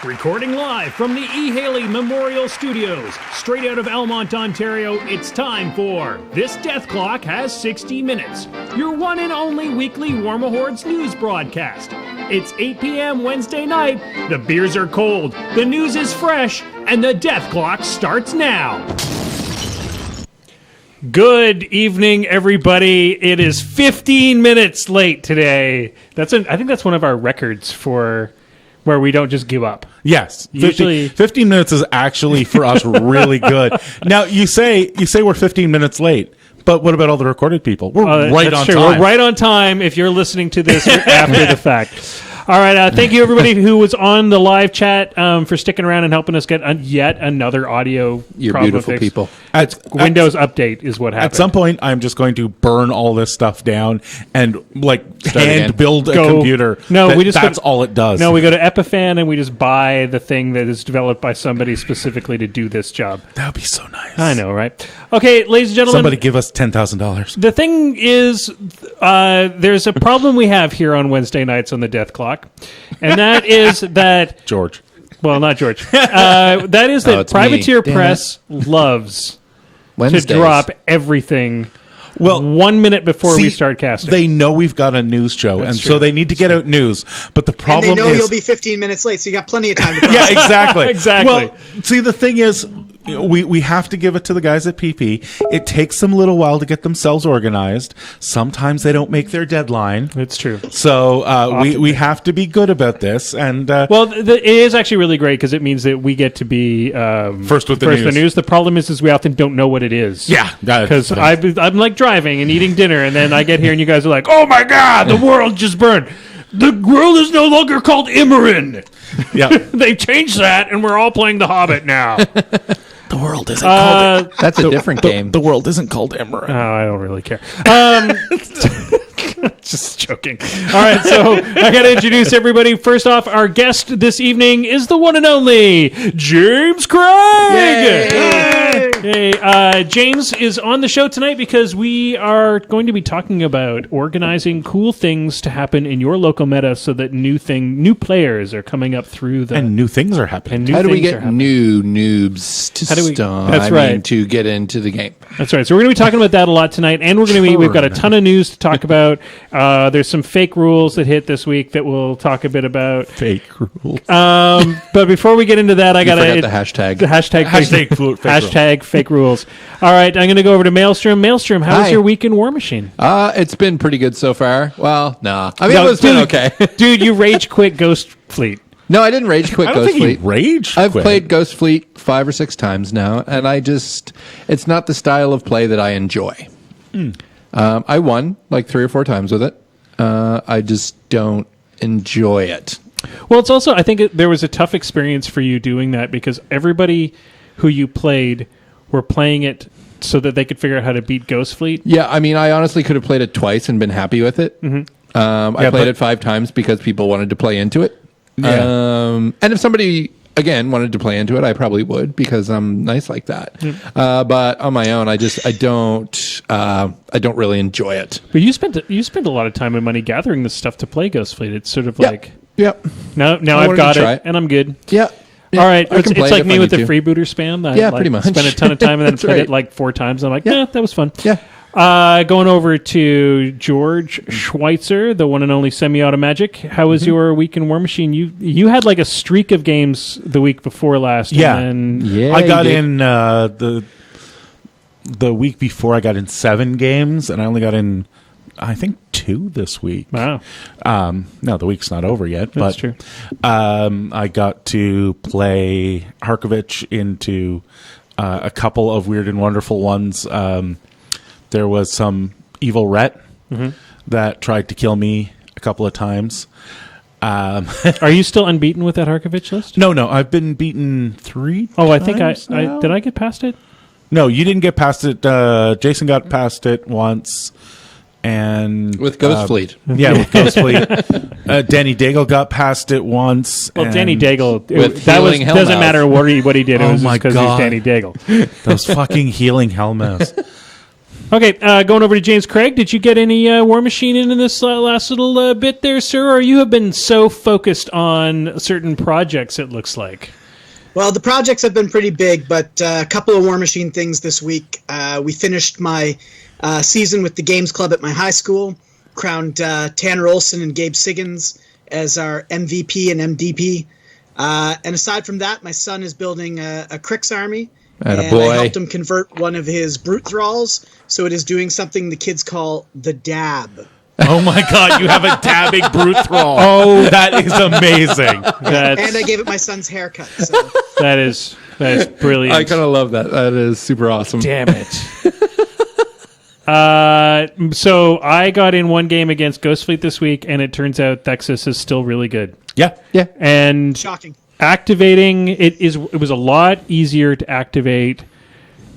Recording live from the E. Haley Memorial Studios, straight out of Elmont, Ontario, it's time for This Death Clock Has 60 Minutes, your one and only weekly Warmahordes news broadcast. It's 8 p.m. Wednesday night, the beers are cold, the news is fresh, and the death clock starts now. Good evening, everybody. It is 15 minutes late today. I think that's one of our records for where we don't just give up. Yes. Usually 15 minutes is actually for us really good. Now you say we're 15 minutes late, but what about all the recorded people? We're right on time. We're right on time if you're listening to this after the fact. All right. Thank you, everybody who was on the live chat for sticking around and helping us get yet another audio You're problem beautiful fixed. people. Windows update is what happened. At some point, I'm just going to burn all this stuff down and hand build a computer. No, that's all it does. No, we go to Epiphan and we just buy the thing that is developed by somebody specifically to do this job. That would be so nice. I know, right? Okay, ladies and gentlemen. Somebody give us $10,000. The thing is, there's a problem we have here on Wednesday nights on the Death Clock, and that is that... George. Well, not George. That is that Privateer me. Press loves Wednesdays. to drop everything 1 minute before we start casting. They know we've got a news show, That's and true. so they need to get out news. But the problem and they know is... you'll be 15 minutes late, so you got plenty of time to Yeah, exactly. Exactly. Well, see, the thing is, we have to give it to the guys at PP. It takes them a little while to get themselves organized. Sometimes they don't make their deadline. It's true. So we have to be good about this. And it is actually really great because it means that we get to be first with the news. The problem is we often don't know what it is. Yeah. Because I'm like driving and eating dinner, and then I get here and you guys are like, oh my God, the world just burned. The world is no longer called Immerin. Yeah. They changed that, and we're all playing The Hobbit now. The world isn't called... That's a different game. The world isn't called Emerald. Oh, I don't really care. Just joking. All right, so I got to introduce everybody. First off, our guest this evening is the one and only James Craig. Yay. James is on the show tonight because we are going to be talking about organizing cool things to happen in your local meta so that new players are coming up through the... And new things are happening. How do we get new noobs to get into the game? That's right. So we're going to be talking about that a lot tonight, and we've got a ton of news to talk about. There's some fake rules that hit this week that we'll talk a bit about. Fake rules. But before we get into that, I got to... the hashtag. The hashtag fake rules. All right, I'm going to go over to Maelstrom. Maelstrom, how was your week in War Machine? It's been pretty good so far. Well, no. I mean, it's been okay. Dude, you rage quit Ghost Fleet. No, I didn't rage quit Ghost Fleet. I've played Ghost Fleet 5 or 6 times now, and it's not the style of play that I enjoy. I won like 3 or 4 times with it. I just don't enjoy it. Well, it's also, I think there was a tough experience for you doing that because everybody who you played were playing it so that they could figure out how to beat Ghost Fleet. Yeah, I mean, I honestly could have played it twice and been happy with it. Mm-hmm. I played it 5 times because people wanted to play into it. Yeah. And if somebody, again, wanted to play into it, I probably would because I'm nice like that. But on my own, I don't really enjoy it. But you spent a lot of time and money gathering this stuff to play Ghost Fleet. It's sort of like... Yep. Now I've got it, and I'm good. Yeah. All right. It's like me with the freebooter spam. I pretty much. Spent a ton of time and then played it like 4 times. And I'm like, that was fun. Yeah. Going over to George Schweitzer, the one and only Semi-Automagic. How was your week in War Machine? You had like a streak of games the week before last. Yeah. And I got in the week before. I got in 7 games, and I only got in, I think, 2 this week. Wow. No, the week's not over yet. That's but, true. I got to play Harkovich into a couple of weird and wonderful ones. There was some evil ret that tried to kill me a couple of times. Are you still unbeaten with that Harkovich list? No. I've been beaten 3 times. Oh, I think I did. I get past it? No, you didn't get past it. Jason got past it once. And with Ghost Fleet. Yeah, with Ghost Fleet. Danny Daigle got past it once. Well, Danny Daigle, doesn't matter what he did. It was just because he's Danny Daigle. Those fucking healing Hellmouths. Okay, going over to James Craig. Did you get any War Machine in this last little bit there, sir? Or you have been so focused on certain projects, it looks like. Well, the projects have been pretty big, but a couple of War Machine things this week. We finished my season with the Games Club at my high school, crowned Tanner Olson and Gabe Siggins as our MVP and MDP. And aside from that, my son is building a Crix army. And I helped him convert one of his brute thralls, so it is doing something the kids call the dab. Oh my God, you have a dabbing brute thrall. Oh, that is amazing. And I gave it my son's haircut. So. That is brilliant. I kind of love that. That is super awesome. Damn it. So I got in one game against Ghostfleet this week, and it turns out Thexus is still really good. Yeah. And shocking. Activating it was a lot easier to activate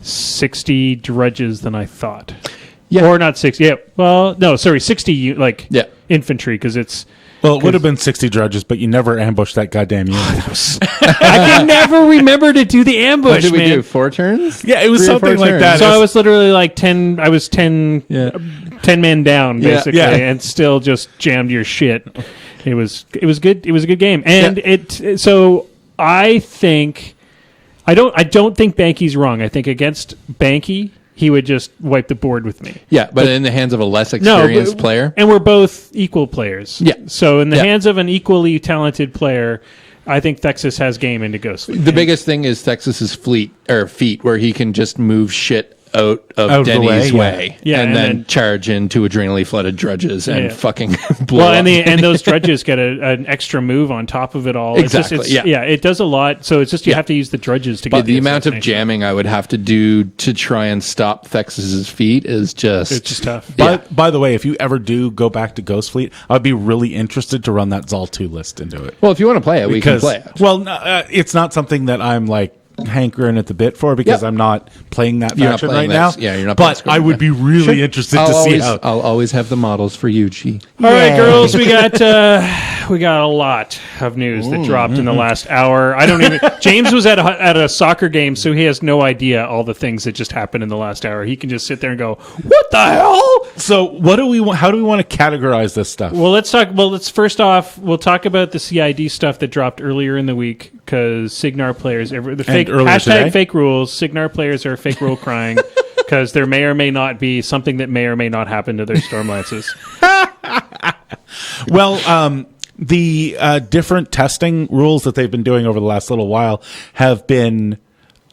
60 drudges than I thought. Yeah. Or not 60. Yeah. Well, no, sorry, 60 infantry because it's. Well, it would have been 60 drudges, but you never ambushed that goddamn unit. I can never remember to do the ambush. What did we man. do? 4 turns? Yeah, it was something like that. So I was literally like 10. I was 10 men down basically, and still just jammed your shit. It was good. It was a good game, and So I think I don't think Banky's wrong. I think against Banky, he would just wipe the board with me. Yeah, but in the hands of a less experienced player, and we're both equal players. Yeah. So in the hands of an equally talented player, I think Thexus has game into Ghostfleet. The biggest thing is Thexus's feet, where he can just move shit out of Denny's way, and then charge into adrenally flooded drudges and fucking blow up. And those drudges get an extra move on top of it all. Exactly. It does a lot. So it's just you have to use the drudges to get the amount of jamming I would have to do to try and stop Thexus's feet is just it's just tough. By the way, if you ever do go back to Ghostfleet, I'd be really interested to run that Zal 2 list into it. Well, if you want to play it, we can play it. Well, it's not something that I'm like hankering at the bit for because I'm not playing that faction right now. Yeah, you're not. But I would be really interested to see how. I'll always have the models for you, G. All right, girls, we got a lot of news that dropped in the last hour. I don't even. James was at a soccer game, so he has no idea all the things that just happened in the last hour. He can just sit there and go, "What the hell?" So, what do we want? How do we want to categorize this stuff? Well, let's talk. Well, first off, we'll talk about the CID stuff that dropped earlier in the week because Signar players, the fake hashtag fake rules. Signar players are fake rule crying because there may or may not be something that may or may not happen to their Stormlances. Well, the different testing rules that they've been doing over the last little while have been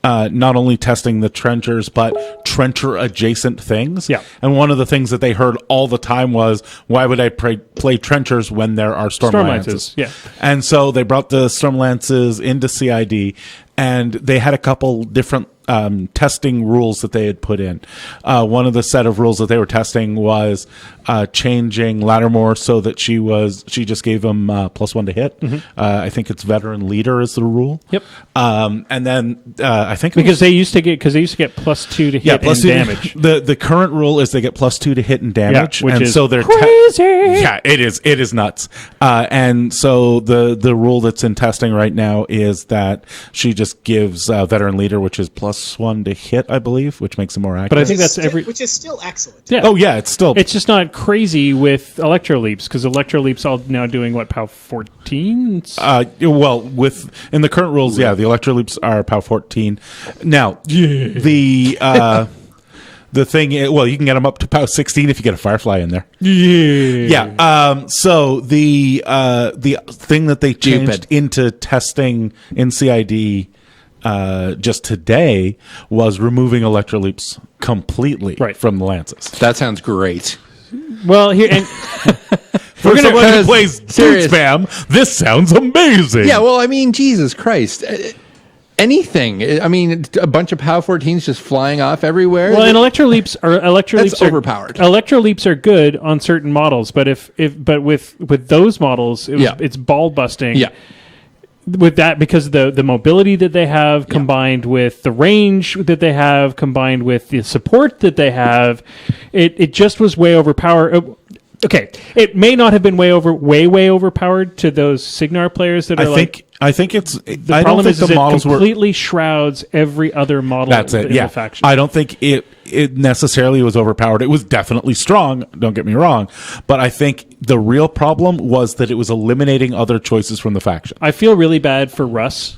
not only testing the trenchers, but trencher adjacent things. Yeah. And one of the things that they heard all the time was, why would I play trenchers when there are Stormlances? Yeah. And so they brought the Stormlances into CID, and they had a couple different testing rules that they had put in. One of the set of rules that they were testing was changing Lattimore so that she just gave him +1 to hit. I think it's veteran leader is the rule. Yep. And then I think because they used to get +2 to hit and damage. The current rule is they get +2 to hit and damage, which is so they're crazy. It is nuts. And so the rule that's in testing right now is that she just gives veteran leader, which is +1 to hit, I believe, which makes it more accurate. But I think that's which is still excellent. Yeah. Oh yeah, it's just not crazy with Electro Leaps because Electro Leaps all now doing what, POW 14? Well, in the current rules, the Electro Leaps are POW 14. Now, the thing is, well, you can get them up to POW 16 if you get a Firefly in there. Yeah. So the thing that they changed into testing in CID just today was removing Electroleaps completely from the Lances. That sounds great. Well, here and for someone who plays Dude Spam, this sounds amazing. Yeah, well, I mean, Jesus Christ. Anything. I mean, a bunch of POW 14s just flying off everywhere. Well, and Electro Leaps are overpowered. Electro Leaps are good on certain models, but but with those models, it's ball busting. Yeah. With that, because the mobility that they have combined with the range that they have combined with the support that they have, it just was way overpowered. Okay, it may not have been way overpowered to those Signar players that are I think it's. The I don't problem think is the it models were. completely shrouds every other model. That's it. in Yeah, the faction. I don't think it necessarily was overpowered. It was definitely strong. Don't get me wrong, but I think the real problem was that it was eliminating other choices from the faction. I feel really bad for Russ.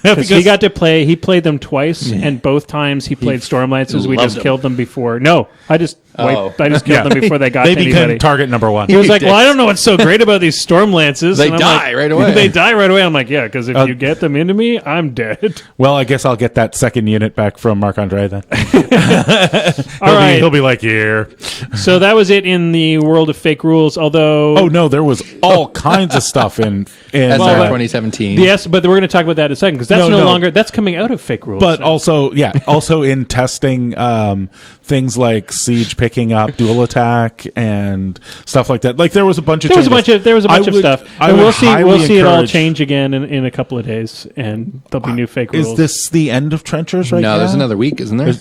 Because he got to play, he played them twice, and both times he played Stormlancers. We just killed them before. No, I just killed them before they got They to became anybody. target number one. He was like, "Well, I don't know what's so great about these Stormlances." They And I'm die like, right away. They die right away. I'm like, "Yeah, because if you get them into me, I'm dead." Well, I guess I'll get that second unit back from Marc Andre then. All right. He'll be like, yeah. So that was it in the world of fake rules. Although, Oh no, there was all kinds of stuff in SR Well, 2017. yes, but we're going to talk about that in a second because that's no longer that's coming out of fake rules. But now. also in testing things like siege picking up dual attack and stuff like that. Like there was a bunch of there was a bunch of stuff, and we'll see it all encourage- change again in a couple of days, and there'll be new fake rules. Is this the end of Trenchers right now? No, there's another week, isn't there?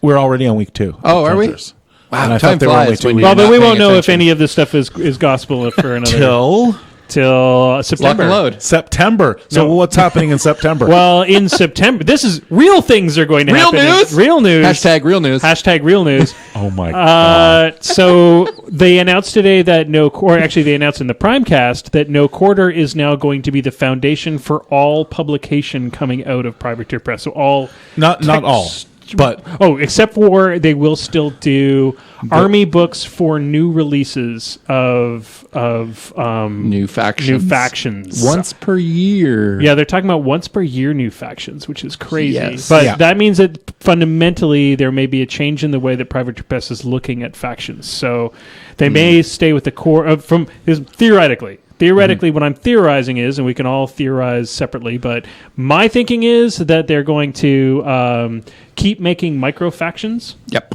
We're already on week 2. Oh, of are we? Trenchers. Wow, And I time thought they were only flies 2 when weeks. you're Well, but not we paying won't know if attention. any of this stuff is gospel for another Till till September. Lock and load. September. So No. what's happening in September? Well, in September, this is real things are going to Real happen. news? Real news. Hashtag real news. Hashtag real news. oh my god. So they announced today that they announced in the Primecast that No Quarter is now going to be the foundation for all publication coming out of Privateer Press. So all Not all, but except for they will still do army books for new releases of New factions. new factions. Once per year. Yeah, they're talking about once per year new factions, which is crazy. Yes. But Yeah. that means that fundamentally there may be a change in the way that Private Press is looking at factions. So they may stay with the core of theoretically. Theoretically, what I'm theorizing is, and we can all theorize separately, but my thinking is that they're going to keep making micro factions. Yep.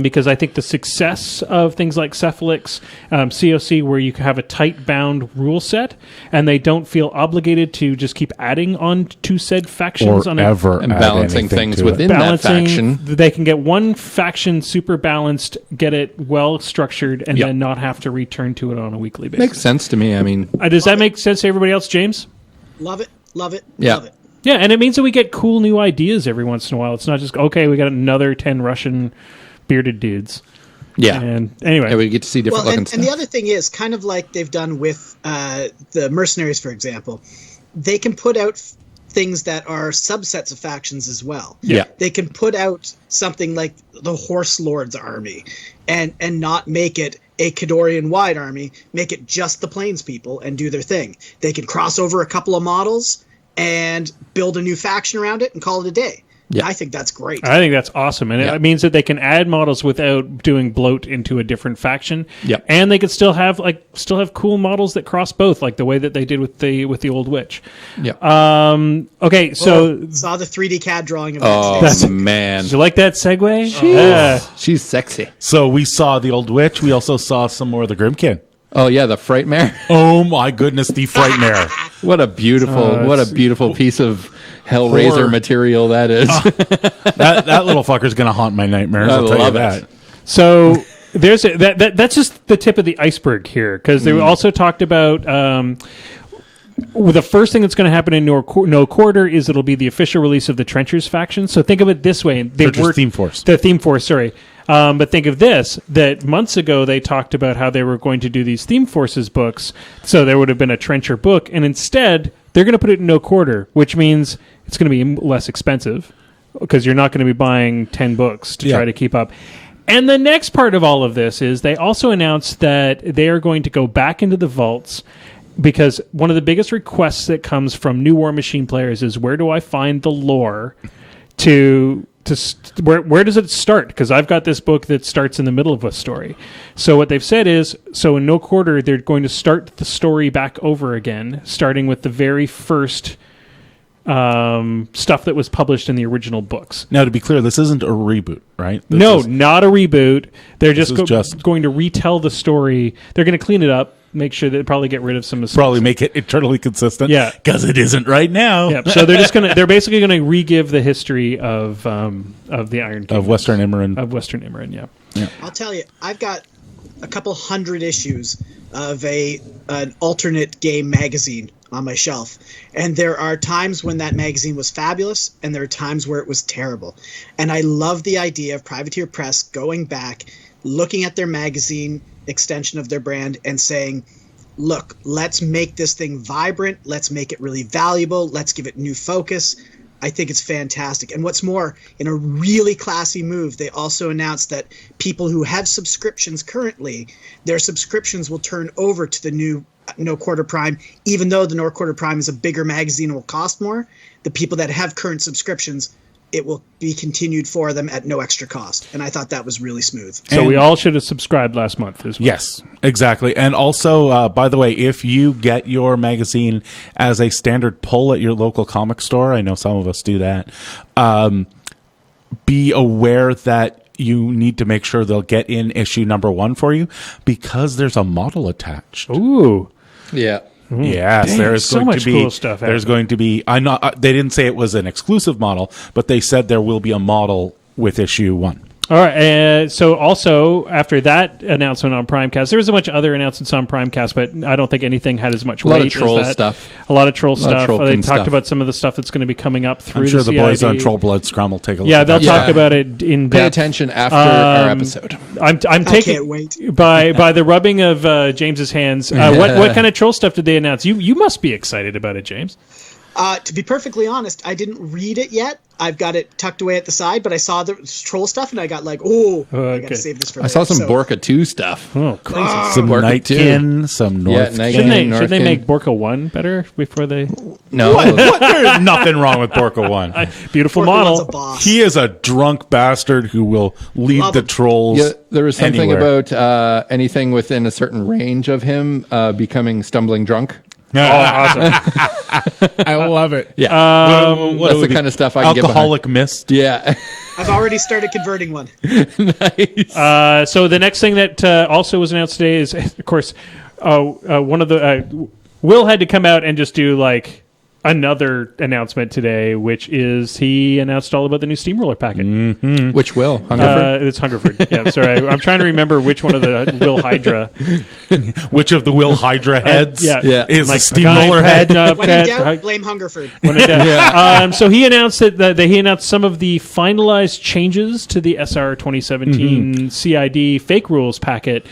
Because I think the success of things like Cephalix, COC, where you have a tight bound rule set, and they don't feel obligated to just keep adding on to said factions or on ever And add balancing anything things to it. within that faction. They can get one faction super balanced, get it well structured, and Yep. then not have to return to it on a weekly basis. Makes sense to me. I mean, Does that make sense to everybody else, James? Love it. Love it. Yeah. Love it. Yeah, and it means that we get cool new ideas every once in a while. It's not just, okay, we got another 10 Russian bearded dudes. yeah. And anyway. Yeah, we get to see different Well, looking and stuff. the other thing is, kind of like they've done with the mercenaries, for example, they can put out things that are subsets of factions as well. Yeah. They can put out something like the Horse Lord's army and not make it a Khadorian-wide army, make it just the Plains people and do their thing. They can cross over a couple of models and build a new faction around it and call it a day. Yeah. I think that's great. I think that's awesome, and Yeah. it means that they can add models without doing bloat into a different faction. Yep. And they could still have cool models that cross both, like the way that they did with the old witch. yeah. Okay, so Saw the 3D CAD drawing of Oh, that today. man. did you like that segue? Yeah. She's sexy. So we saw the Old Witch. We also saw some more of the Grimkin. Oh, yeah, the Frightmare. Oh my goodness, the Frightmare. What a beautiful piece of Hellraiser Horror. material that is. that little fucker's gonna haunt my nightmares. I I'll tell you love that. it. So there's that's just the tip of the iceberg here, because they also talked about the first thing that's going to happen in No Quarter is it'll be the official release of the Trenchers faction. So think of it this way: Trenchers Theme Force. the Theme Force. Sorry. But think of this, that months ago they talked about how they were going to do these Theme Forces books, so there would have been a Trencher book, and instead they're going to put it in No Quarter, which means it's going to be less expensive, because you're not going to be buying 10 books to try to keep up. And the next part of all of this is they also announced that they are going to go back into the vaults, because one of the biggest requests that comes from new War Machine players is, where do I find the lore where does it start? Because I've got this book that starts in the middle of a story. So what they've said is, so in No Quarter, they're going to start the story back over again, starting with the very first stuff that was published in the original books. Now, to be clear, this isn't a reboot, right? This No, is- not a reboot. They're just, is just- going to retell the story. They're going to clean it up, make sure that probably get rid of some mistakes. probably make it eternally consistent. Yeah. because it isn't right now. Yeah, so they're basically going to re-give the history of the Iron Kingdom. Of Western Imran. Of Western Imran, yeah. I'll tell you, I've got a couple hundred issues of an alternate game magazine on my shelf. And there are times when that magazine was fabulous, and there are times where it was terrible. And I love the idea of Privateer Press going back, looking at their magazine extension of their brand and saying, look, let's make this thing vibrant. Let's make it really valuable. Let's give it new focus. I think it's fantastic. And what's more, in a really classy move, they also announced that people who have subscriptions currently, their subscriptions will turn over to the new No Quarter Prime, even though the No Quarter Prime is a bigger magazine and will cost more. The people that have current subscriptions, it will be continued for them at no extra cost. And I thought that was really smooth. So we all should have subscribed last month as well. Yes, exactly. And also, by the way, if you get your magazine as a standard pull at your local comic store, I know some of us do that, be aware that you need to make sure they'll get in issue number 1 for you, because there's a model attached. Ooh. Yeah. Yes, Dang, there is so going much to be. cool stuff There's happening. going to be. I'm not. They didn't say it was an exclusive model, but they said there will be a model with issue 1. All right. So also after that announcement on Primecast, there was a bunch of other announcements on Primecast, but I don't think anything had as much weight. A lot of troll as that. stuff. A lot of troll stuff. They trollkin talked stuff. about some of the stuff that's going to be coming up through I'm sure the CID. boys on Troll Blood Scrum will take a look. Yeah, at they'll that. talk Yeah. about it in Pay depth. attention after our episode. I'm I taking can't wait. by the rubbing of James's hands. What kind of troll stuff did they announce? You must be excited about it, James. To be perfectly honest, I didn't read it yet. I've got it tucked away at the side, but I saw the troll stuff, and I got like, I okay. got to save this for I later. saw some So, Borka 2 stuff. Oh, crazy! Some Working too. Nightkin, some North. Nightkin. Shouldn't they Northkin. make Borka 1 better before they No. What? There's nothing wrong with Borka 1. beautiful Porky model? One's a boss. He is a drunk bastard who will lead Love the him. trolls. Yeah, there was something anywhere. about anything within a certain range of him becoming stumbling drunk. I love it. Yeah. What That's would the be- kind of stuff I can get behind. Alcoholic mist. Yeah. I've already started converting one. Nice. So the next thing that also was announced today is, of course, one of the Will had to come out and just do like another announcement today, which is he announced all about the new Steamroller packet. Which will? Hungerford? It's Hungerford. Yeah, sorry, I'm trying to remember which one of the Will Hydra. Which of the Will Hydra heads yeah. is Like, a steamroller head? When in doubt, blame Hungerford. So he announced that he announced some of the finalized changes to the SR 2017 CID fake rules packet.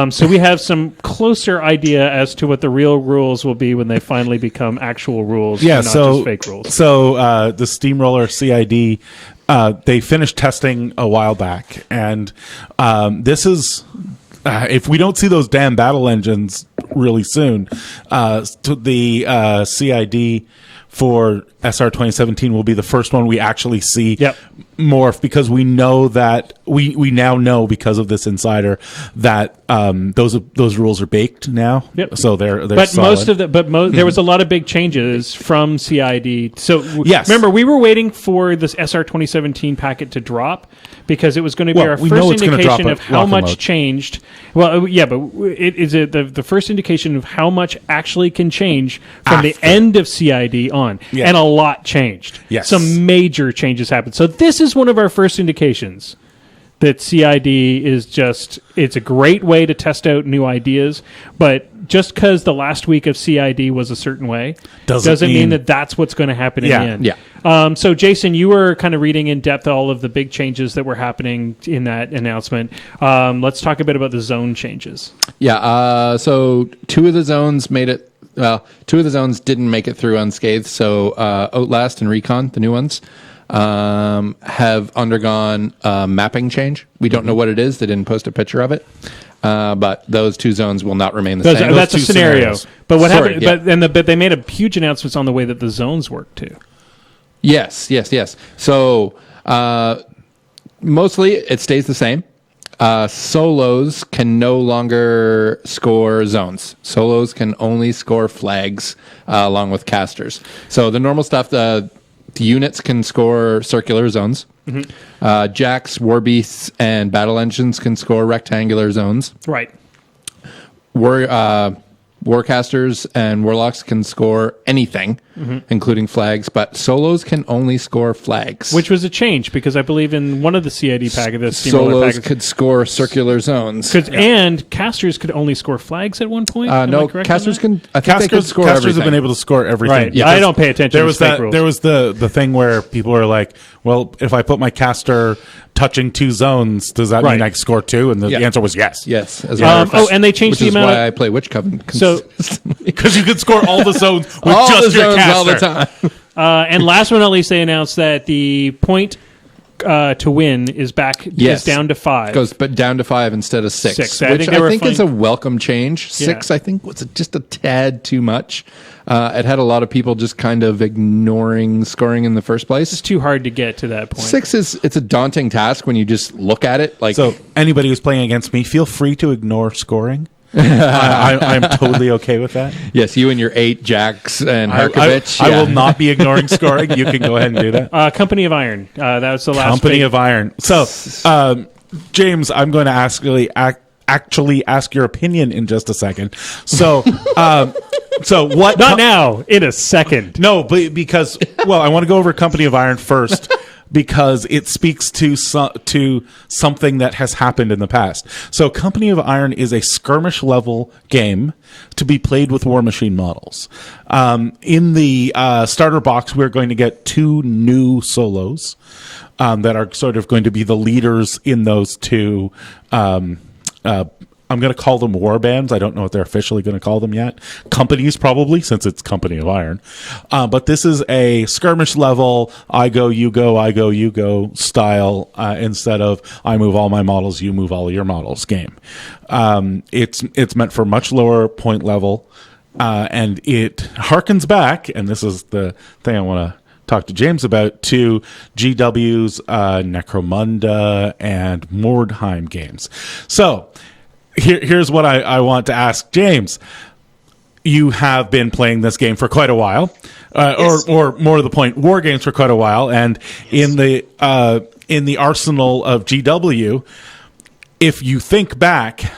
So we have some closer idea as to what the real rules will be when they finally become actual rules, Yeah, not so just fake rules. So the Steamroller CID, they finished testing a while back, and this is if we don't see those damn battle engines really soon, the CID for SR 2017 will be the first one we actually see morph, because we know that we now know, because of this insider, that those rules are baked now. Yep. So they're But solid. most of the there was a lot of big changes from CID. So Yes. remember, we were waiting for this SR 2017 packet to drop because it was going to be Well, our we know first it's gonna indication drop of at how rocket much mode. changed. Well, yeah, but it is the first indication of how much actually can change from the After. end of CID on, Yeah. and a lot changed. Yes. Some major changes happened. So this is one of our first indications that CID is it's a great way to test out new ideas, but just because the last week of CID was a certain way doesn't mean that that's what's going to happen in the end. Yeah. So Jason, you were kind of reading in depth all of the big changes that were happening in that announcement. Let's talk a bit about the zone changes. Yeah. So 2 of the zones made it. Well, 2 of the zones didn't make it through unscathed. So Outlast and Recon, the new ones, have undergone a mapping change. We don't know what it is. They didn't post a picture of it. But those 2 zones will not remain the same. That's a two scenario. scenarios. But what Sorry, happened? yeah. But they made a huge announcements on the way that the zones work too. Yes. So mostly it stays the same. Solos can no longer score zones. Solos can only score flags along with casters. So the normal stuff, the units can score circular zones. Jacks, war beasts, and battle engines can score rectangular zones. Right. Warcasters and Warlocks can score anything, including flags, but solos can only score flags. Which was a change, because I believe in one of the CID packages, solos could score circular zones. And casters could only score flags at one point? No, casters can... I think they could score casters everything. have been able to score everything. Right. Yeah, I don't pay attention there to was fake rules. There was the thing where people were like, well, if I put my caster touching 2 zones, does that mean I score 2? And the answer was yes. Yes. As a matter of fact, and they changed the amount which is why I play Witch Coven. Because you could score all the zones with all just the your zones caster. all the time. And last but not least, they announced that the point to win is down to 5. Goes but down to 5 instead of 6. Which I think is a welcome change. 6, I think, was just a tad too much. It had a lot of people just kind of ignoring scoring in the first place. It's too hard to get to that point. 6 it's a daunting task when you just look at it. Like, so anybody who's playing against me, feel free to ignore scoring. I'm totally okay with that. Yes, you and your 8 jacks and Harkovich. I will not be ignoring scoring. You can go ahead and do that. Company of Iron. That was the last Company of Iron. So, James, I'm going to actually ask your opinion in just a second. So, so what? Not now. In a second. No, but because I want to go over Company of Iron first. Because it speaks to something that has happened in the past. So Company of Iron is a skirmish level game to be played with War Machine models. In the starter box, we're going to get 2 new solos that are sort of going to be the leaders in those 2 I'm going to call them war bands. I don't know what they're officially going to call them yet. Companies, probably, since it's Company of Iron. But this is a skirmish level, I go, you go style, instead of I move all my models, you move all your models game. It's meant for much lower point level, and it harkens back, and this is the thing I want to talk to James about, to GW's Necromunda and Mordheim games. So, here's what I want to ask James. You have been playing this game for quite a while, yes. or more to the point, war games for quite a while, and in the arsenal of GW, if you think back,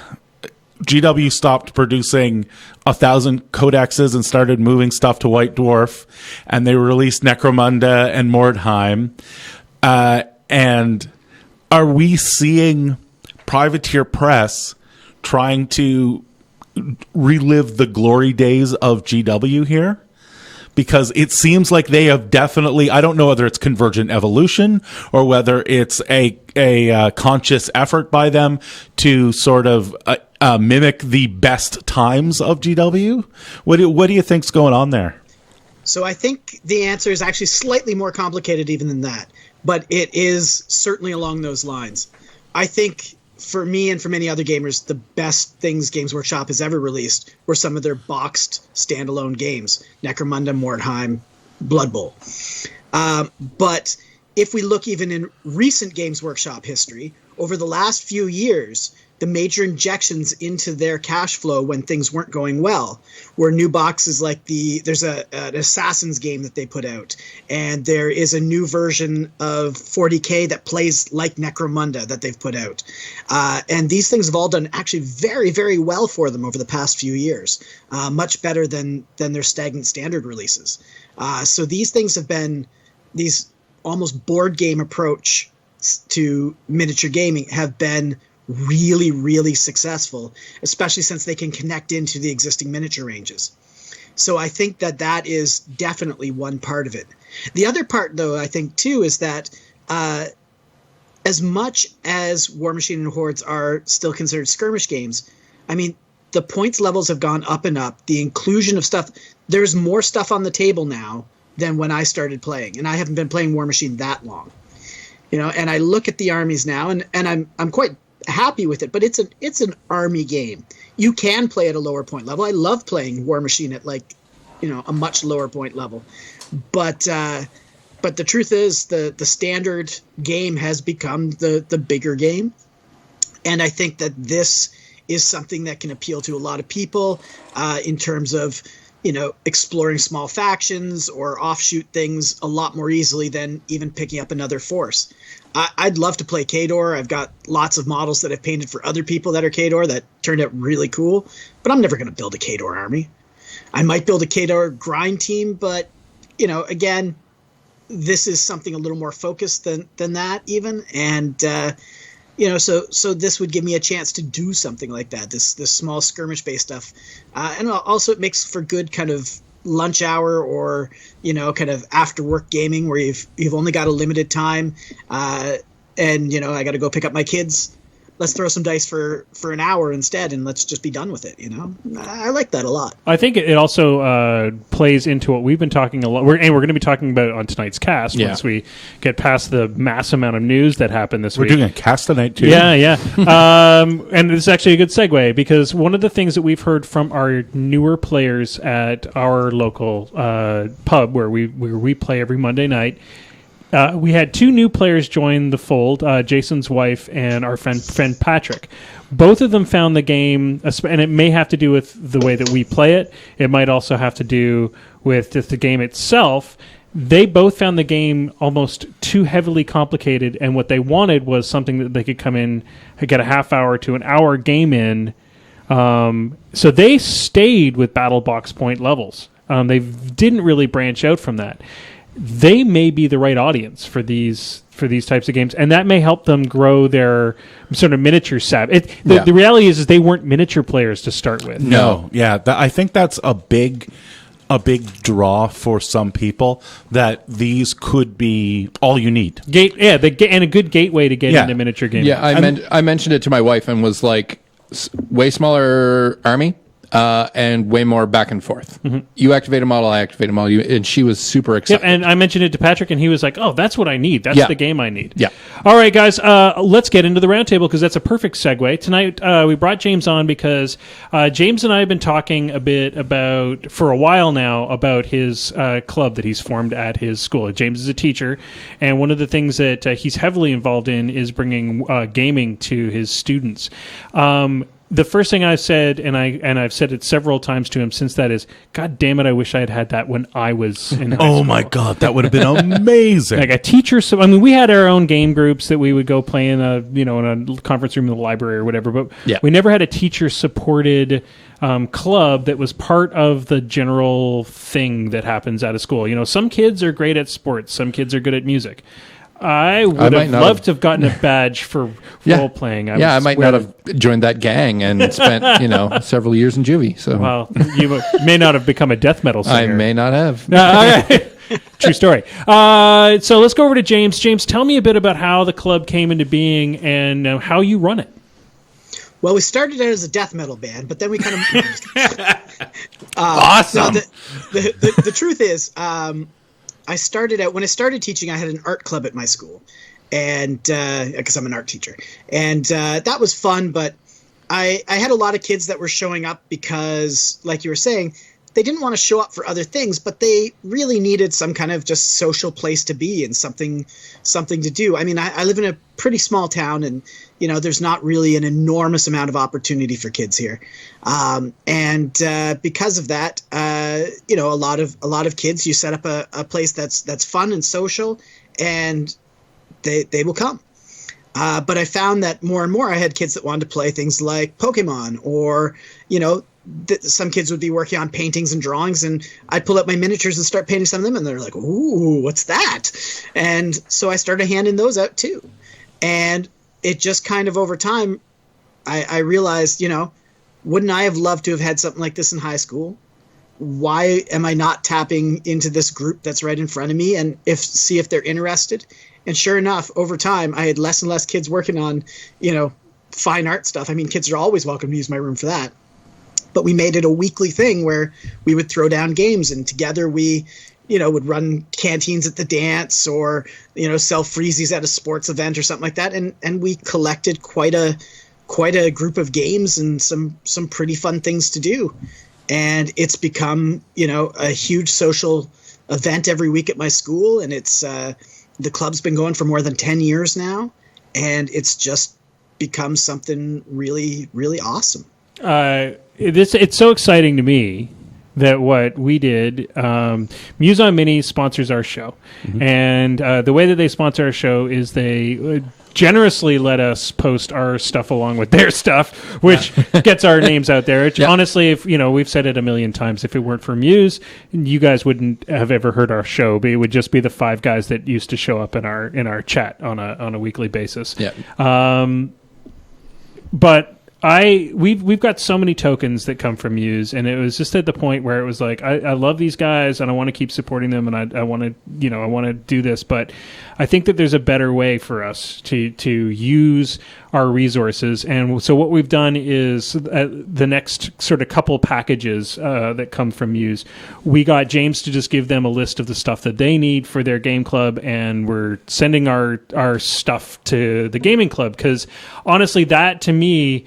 GW stopped producing 1,000 codexes and started moving stuff to White Dwarf, and they released Necromunda and Mordheim, and are we seeing Privateer Press trying to relive the glory days of GW here? Because it seems like they have definitely, I don't know whether it's convergent evolution or whether it's a conscious effort by them to sort of mimic the best times of GW. What do you think's going on there? So I think the answer is actually slightly more complicated even than that, but it is certainly along those lines. I think for me and for many other gamers, the best things Games Workshop has ever released were some of their boxed standalone games, Necromunda, Mordheim, Blood Bowl. But if we look even in recent Games Workshop history, over the last few years, the major injections into their cash flow when things weren't going well were new boxes like there's an Assassin's game that they put out, and there is a new version of 40K that plays like Necromunda that they've put out. And these things have all done actually very, very well for them over the past few years, much better than their stagnant standard releases. So these things have been, these almost board game approach to miniature gaming have been really, really successful, especially since they can connect into the existing miniature ranges. So I think that is definitely one part of it. The other part, though, I think, too, is that as much as War Machine and Hordes are still considered skirmish games, I mean, the points levels have gone up and up. The inclusion of stuff, there's more stuff on the table now than when I started playing, and I haven't been playing War Machine that long. You know, and I look at the armies now, and I'm quite happy with it, but it's an army game. You can play at a lower point level. I love playing War Machine at, like, you know, a much lower point level. But the truth is the standard game has become the bigger game. And I think that this is something that can appeal to a lot of people in terms of, you know, exploring small factions or offshoot things a lot more easily than even picking up another force. I'd love to play Khador. I've got lots of models that I've painted for other people that are Khador that turned out really cool, but I'm never going to build a Khador army. I might build a Khador grind team, but, again, this is something a little more focused than that even. And, so this would give me a chance to do something like that, this small skirmish-based stuff. And also it makes for good kind of lunch hour or kind of after work gaming where you've only got a limited time, and I got to go pick up my kids. Let's throw some dice for an hour instead, and let's just be done with it. I like that a lot. I think it also plays into what we've been talking a lot. We're going to be talking about on tonight's cast once we get past the mass amount of news that happened this week. We're doing a cast tonight too. Yeah. And it's actually a good segue because one of the things that we've heard from our newer players at our local pub where we play every Monday night. We had 2 new players join the fold, Jason's wife and our friend Patrick. Both of them found the game, and it may have to do with the way that we play it. It might also have to do with just the game itself. They both found the game almost too heavily complicated, and what they wanted was something that they could come in, get a half hour to an hour game in. So they stayed with battle box point levels. They didn't really branch out from that. They may be the right audience for these types of games, and that may help them grow their sort of miniature savvy. The reality is they weren't miniature players to start with. No. Yeah, I think that's a big draw for some people, that these could be all you need. And a good gateway to get into miniature gaming. Yeah, I mentioned it to my wife and was like, way smaller army. And way more back and forth. Mm-hmm. You activate a model, I activate a model, and she was super excited. Yep, and I mentioned it to Patrick, and he was like, "Oh, that's what I need. That's the game I need." Yeah. All right, guys, let's get into the roundtable because that's a perfect segue. Tonight, we brought James on because James and I have been talking a bit for a while now about his club that he's formed at his school. James is a teacher, and one of the things that he's heavily involved in is bringing gaming to his students. The first thing I said, and I've said it several times to him since that, is, God damn it, I wish I had had that when I was in high school. Oh my God, that would have been amazing. Like a teacher, we had our own game groups that we would go play in a conference room in the library or whatever, but we never had a teacher-supported club that was part of the general thing that happens out of school. Some kids are great at sports, some kids are good at music. I would have loved to have gotten a badge for role playing. I might not have joined that gang and spent several years in juvie. So, well, you may not have become a death metal singer. I may not have. True story. So let's go over to James. James, tell me a bit about how the club came into being and how you run it. Well, we started out as a death metal band, but then we kind of awesome. No, the truth is. When I started teaching, I had an art club at my school, and because I'm an art teacher, and that was fun. But I had a lot of kids that were showing up because, like you were saying, they didn't want to show up for other things, but they really needed some kind of just social place to be and something to do. I mean, I live in a pretty small town, and there's not really an enormous amount of opportunity for kids here, and because of that, a lot of kids, you set up a place that's fun and social, and they will come. But I found that more and more I had kids that wanted to play things like Pokemon, or some kids would be working on paintings and drawings, and I'd pull up my miniatures and start painting some of them, and they're like, "Ooh, what's that?" And so I started handing those out too. And it just kind of over time, I realized, wouldn't I have loved to have had something like this in high school? Why am I not tapping into this group that's right in front of me and see if they're interested? And sure enough, over time, I had less and less kids working on, fine art stuff. I mean, kids are always welcome to use my room for that. But we made it a weekly thing where we would throw down games, and together we, would run canteens at the dance, or, sell freezies at a sports event or something like that. And we collected quite a group of games and some pretty fun things to do. And it's become, a huge social event every week at my school. And it's, the club's been going for more than 10 years now. And it's just become something really, really awesome. It's so exciting to me that what we did, Muse on Minis sponsors our show. And the way that they sponsor our show is they generously let us post our stuff along with their stuff, which gets our names out there. Which, honestly, if we've said it a million times, if it weren't for Muse, you guys wouldn't have ever heard our show. But it would just be the 5 guys that used to show up in our chat on a weekly basis. But we've got so many tokens that come from Muse, and it was just at the point where it was like, I love these guys and I want to keep supporting them, and I want to do this, but I think that there's a better way for us to use our resources. And so what we've done is the next sort of couple packages that come from Muse, we got James to just give them a list of the stuff that they need for their game club, and we're sending our stuff to the gaming club, because honestly, that to me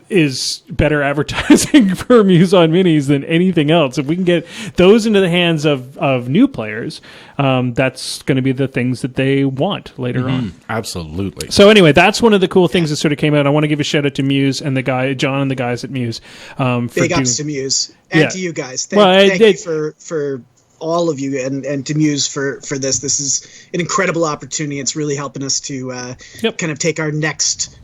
is better advertising for Muse on Minis than anything else. If we can get those into the hands of new players, that's going to be the things that they want later on. Absolutely. So anyway, that's one of the cool things that sort of came out. I want to give a shout out to Muse and John and the guys at Muse. Big ups to Muse and to you guys. Thank you for all of you and to Muse for this. This is an incredible opportunity. It's really helping us to kind of take our next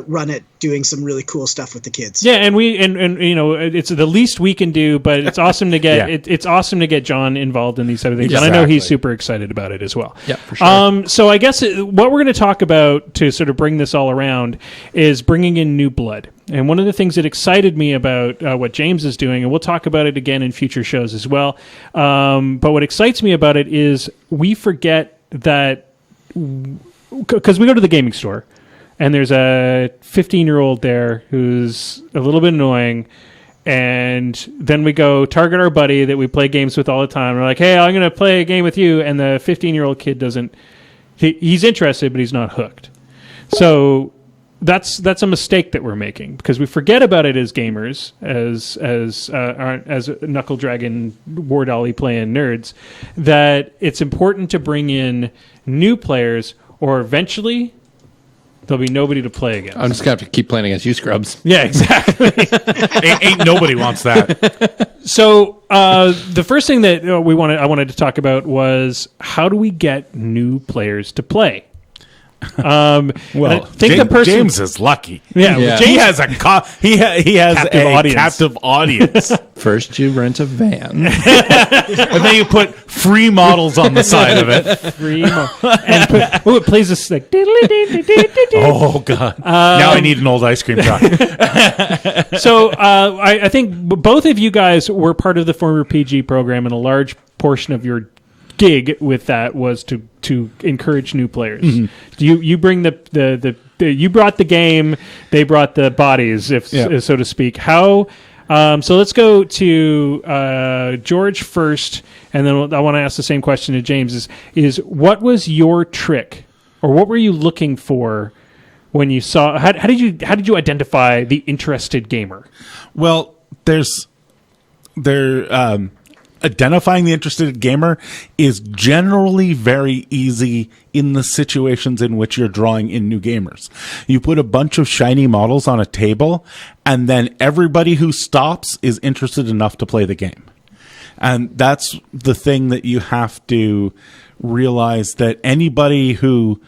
run at doing some really cool stuff with the kids. Yeah, and it's the least we can do, but it's awesome to get it's awesome to get John involved in these type of things. Exactly. And I know he's super excited about it as well. Yeah, for sure. So I guess what we're going to talk about to sort of bring this all around is bringing in new blood. And one of the things that excited me about what James is doing, and we'll talk about it again in future shows as well, but what excites me about it is we forget that, because we go to the gaming store, and there's a 15-year-old there who's a little bit annoying, and then we go target our buddy that we play games with all the time. We're like, hey, I'm going to play a game with you, and the 15-year-old kid doesn't... He's interested, but he's not hooked. So that's a mistake that we're making, because we forget about it as gamers, as Knuckle Dragon War Dolly playing nerds, that it's important to bring in new players, or eventually there'll be nobody to play against. I'm just going to have to keep playing against you, scrubs. Yeah, exactly. ain't nobody wants that. So the first thing that I wanted to talk about was, how do we get new players to play? Well, James is lucky. Yeah. He has a captive audience. First, you rent a van, and then you put free models on the side of it. It plays this like. Oh God! Now I need an old ice cream truck. So I think both of you guys were part of the former PG program, and a large portion of your gig with that was to encourage new players. You bring you brought the game, they brought the bodies, so to speak. How? So let's go to George first, and then I want to ask the same question to James. Is what was your trick, or what were you looking for when you saw? How did you identify the interested gamer? Well, identifying the interested gamer is generally very easy in the situations in which you're drawing in new gamers. You put a bunch of shiny models on a table, and then everybody who stops is interested enough to play the game. And that's the thing that you have to realize, that anybody who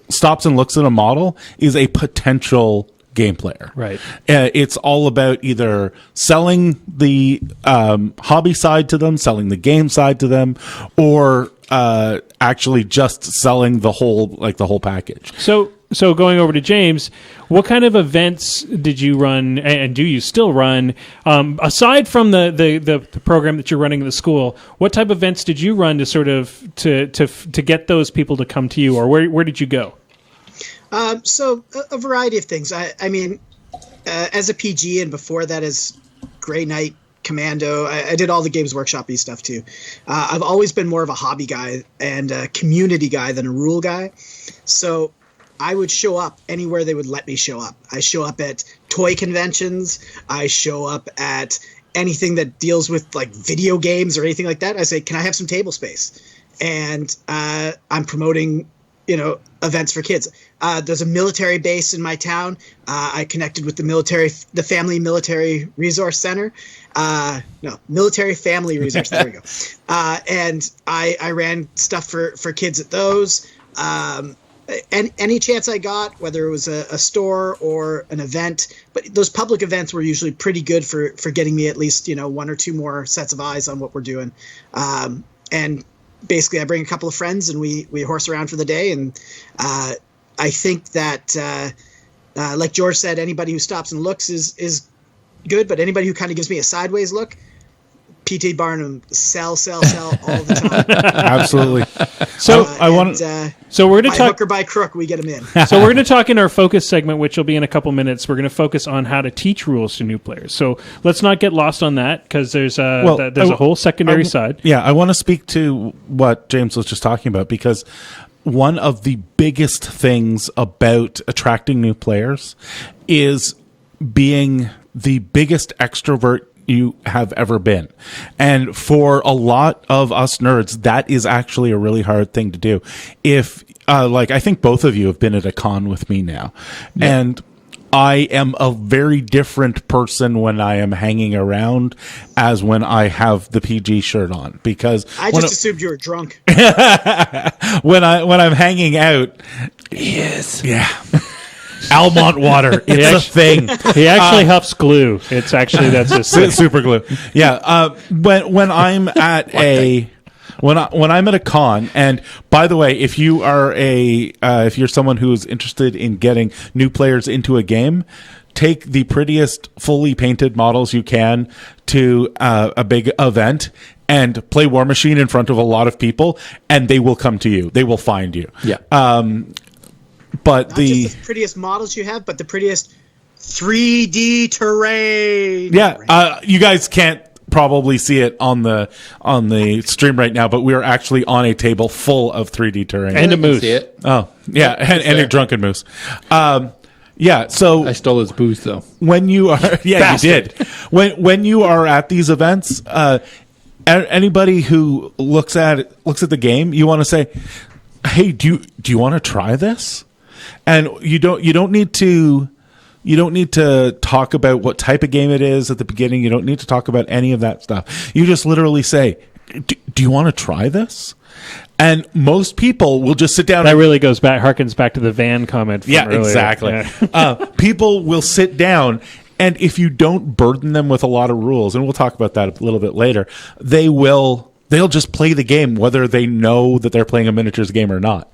stops and looks at a model is a potential game player. Right. It's all about either selling the hobby side to them, selling the game side to them, or actually just selling the whole package. So going over to James, what kind of events did you run, and do you still run, aside from the program that you're running at the school? What type of events did you run to sort of to get those people to come to you, or where did you go? So a variety of things. I mean, as a PG, and before that as Grey Knight Commando, I did all the Games Workshop-y stuff too. I've always been more of a hobby guy and a community guy than a rule guy. So I would show up anywhere they would let me show up. I show up at toy conventions. I show up at anything that deals with like video games or anything like that. I say, can I have some table space? And I'm promoting events for kids. There's a military base in my town. I connected with the Family Military Resource Center. Military Family Resource. There we go. And I ran stuff for kids at those. And any chance I got, whether it was a store or an event, but those public events were usually pretty good for getting me at least, one or two more sets of eyes on what we're doing. And basically I bring a couple of friends and we horse around for the day. And I think that, like George said, anybody who stops and looks is good, but anybody who kind of gives me a sideways look, P.T. Barnum, sell all the time. Absolutely. So so we're going to by talk hook or by crook, we get them in. So we're going to talk in our focus segment, which will be in a couple minutes. We're going to focus on how to teach rules to new players. So let's not get lost on that because there's a whole secondary side. Yeah, I want to speak to what James was just talking about because one of the biggest things about attracting new players is being the biggest extrovert you have ever been. And for a lot of us nerds, that is actually a really hard thing to do. If, I think both of you have been at a con with me now. Yeah. And I am a very different person when I am hanging around as when I have the PG shirt on because I just assumed you were drunk. when I'm hanging out. Yes. Yeah. Almont water. It's a thing. He actually huffs glue. It's actually that's super glue. Yeah. When I'm at when I'm at a con, and by the way, if you are if you're someone who is interested in getting new players into a game, take the prettiest fully painted models you can to a big event and play War Machine in front of a lot of people, and they will come to you. They will find you. Yeah. But Not just the prettiest models you have, but the prettiest 3D terrain. Yeah, you guys can't probably see it on the stream right now, but we are actually on a table full of 3D terrain and a moose. See it? Oh, yeah, and a drunken moose. Yeah, so I stole his booze though. When you are, yeah, you did. When you are at these events, anybody who looks at the game, you want to say, "Hey, do you want to try this?" And you don't need to talk about what type of game it is at the beginning. You don't need to talk about any of that stuff. You just literally say, do you want to try this? And most people will just sit down. That really harkens back to the van comment from earlier. Exactly. Yeah. People will sit down, and if you don't burden them with a lot of rules, and we'll talk about that a little bit later, they'll just play the game whether they know that they're playing a miniatures game or not.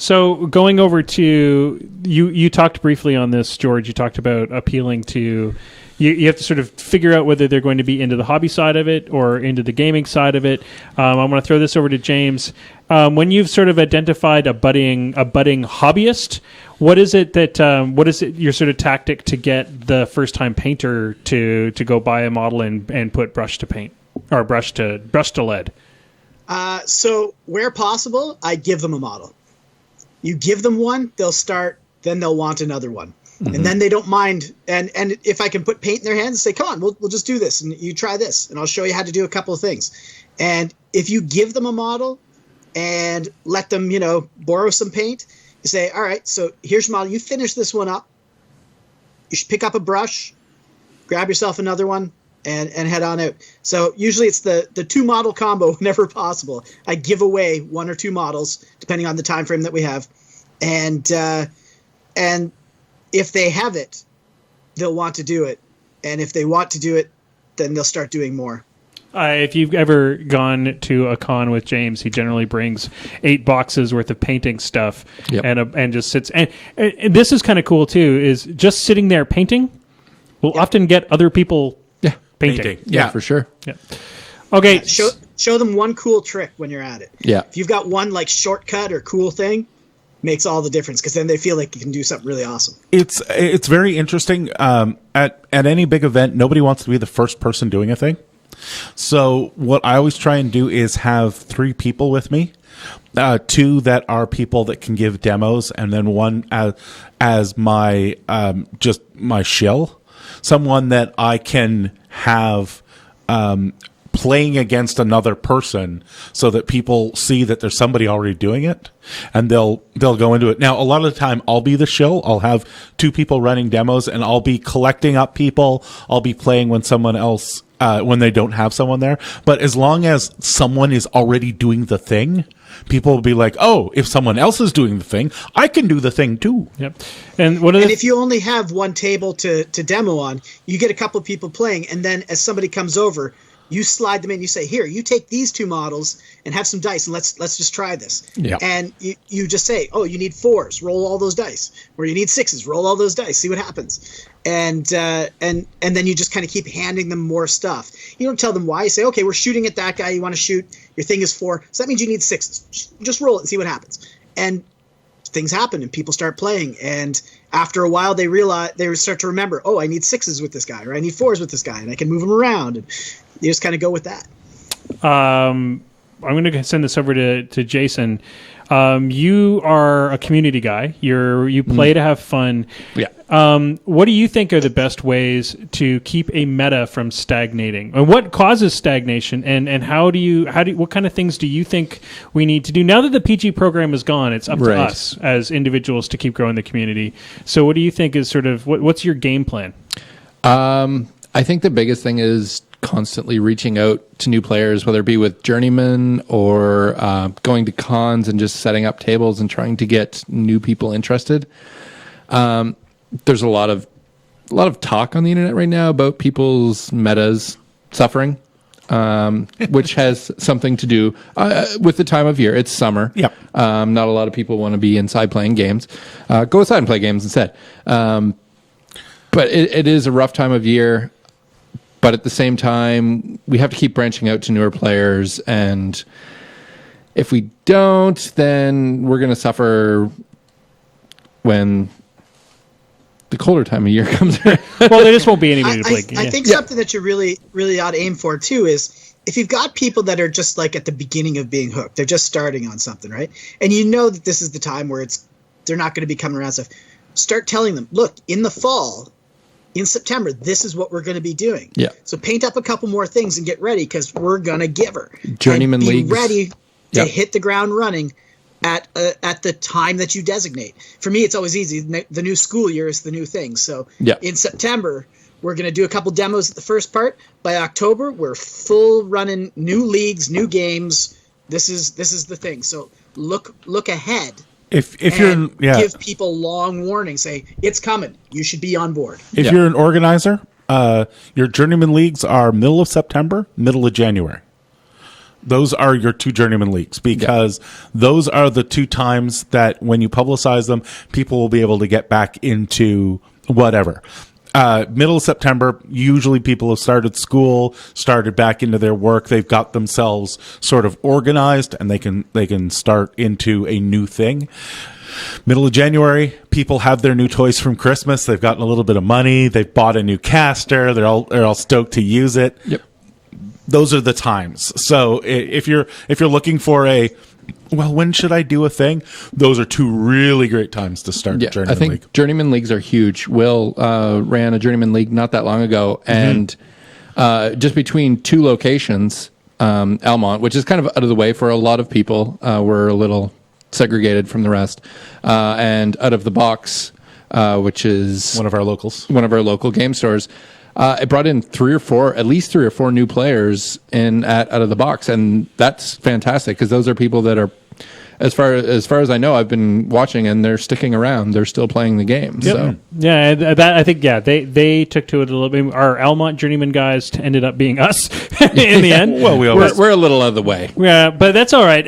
So going over to you talked briefly on this, George. You talked about appealing to you have to sort of figure out whether they're going to be into the hobby side of it or into the gaming side of it. I'm going to throw this over to James. When you've sort of identified a budding hobbyist, what is it your sort of tactic to get the first time painter to go buy a model and put brush to paint or brush to lead? So where possible, I give them a model. You give them one, they'll start, then they'll want another one. Mm-hmm. And then they don't mind. And if I can put paint in their hands and say, come on, we'll just do this. And you try this. And I'll show you how to do a couple of things. And if you give them a model and let them, borrow some paint, you say, all right, so here's your model. You finish this one up. You should pick up a brush, grab yourself another one, and head on out. So usually it's the two model combo whenever possible. I give away one or two models depending on the time frame that we have, and if they have it, they'll want to do it, and if they want to do it, then they'll start doing more. If you've ever gone to a con with James, he generally brings 8 boxes worth of painting stuff, yep. and just sits. And this is kind of cool too. Is just sitting there painting will often get other people. Painting. Yeah, for sure. Yeah. Okay. Yeah, show them one cool trick when you're at it. Yeah. If you've got one shortcut or cool thing, makes all the difference because then they feel like you can do something really awesome. It's very interesting. At any big event, nobody wants to be the first person doing a thing. So what I always try and do is have 3 people with me. 2 that are people that can give demos, and then one as my just my shill. Someone that I can have playing against another person so that people see that there's somebody already doing it, and they'll go into it. Now, a lot of the time I'll be the show. I'll have two people running demos, and I'll be collecting up people. I'll be playing when someone else, when they don't have someone there. But as long as someone is already doing the thing, people will be like, oh, if someone else is doing the thing, I can do the thing too. Yep. And if you only have one table to demo on, you get a couple of people playing, and then as somebody comes over, you slide them in. You say, here, you take these two models and have some dice, and let's just try this. Yeah. And you just say, oh, you need 4s, roll all those dice. Or you need 6s, roll all those dice, see what happens. And then you just kind of keep handing them more stuff. You don't tell them why. You say, okay, we're shooting at that guy you want to shoot. Your thing is 4. So that means you need 6s. Just roll it and see what happens. And things happen, and people start playing. And after a while, they start to remember, oh, I need 6s with this guy, or I need 4s with this guy, and I can move them around. And you just kind of go with that. I'm going to send this over to Jason. You are a community guy. You play to have fun. Yeah. What do you think are the best ways to keep a meta from stagnating? And what causes stagnation? And what kind of things do you think we need to do now that the PG program is gone? It's up to us as individuals to keep growing the community. So, what do you think is sort of what's your game plan? I think the biggest thing is constantly reaching out to new players, whether it be with journeyman or going to cons and just setting up tables and trying to get new people interested. There's a lot of talk on the internet right now about people's metas suffering, which has something to do with the time of year. It's summer. Yep. Not a lot of people want to be inside playing games. Go outside and play games instead. But it is a rough time of year. But at the same time, we have to keep branching out to newer players. And if we don't, then we're going to suffer when the colder time of year comes around. Well, there just won't be anybody to play. I think something that you really, really ought to aim for, too, is if you've got people that are just like at the beginning of being hooked, they're just starting on something, right? And you know that this is the time where they're not going to be coming around stuff. Start telling them, look, in the fall, in September, this is what we're going to be doing. Yeah. So paint up a couple more things and get ready, because we're going to give her. Journeyman and be leagues. ready to hit the ground running at the time that you designate. For me, it's always easy. The new school year is the new thing. So in September, we're going to do a couple demos at the first part. By October, we're full running new leagues, new games. This is the thing. So look ahead. If you're give people long warning, say it's coming. You should be on board. If you're an organizer, your journeyman leagues are middle of September, middle of January. Those are your two journeyman leagues, because those are the two times that when you publicize them, people will be able to get back into whatever. Middle of September, usually people have started school, started back into their work. They've got themselves sort of organized, and they can start into a new thing. Middle of January, people have their new toys from Christmas. They've gotten a little bit of money. They've bought a new caster. They're all stoked to use it. Yep. Those are the times. So if you're looking for when should I do a thing? Those are two really great times to start a Journeyman I think League. Journeyman Leagues are huge. Will ran a Journeyman League not that long ago, and just between two locations, Almont, which is kind of out of the way for a lot of people, we're a little segregated from the rest, and Out of the Box, which is One of our local game stores. It brought in at least three or four new players out of the box, and that's fantastic, because those are people that are, as far as I know, I've been watching, and they're sticking around. They're still playing the game. Yep. So yeah, that I think they took to it a little bit. Our Almont journeyman guys ended up being us in the end. Well, we're a little out of the way. Yeah, but that's all right.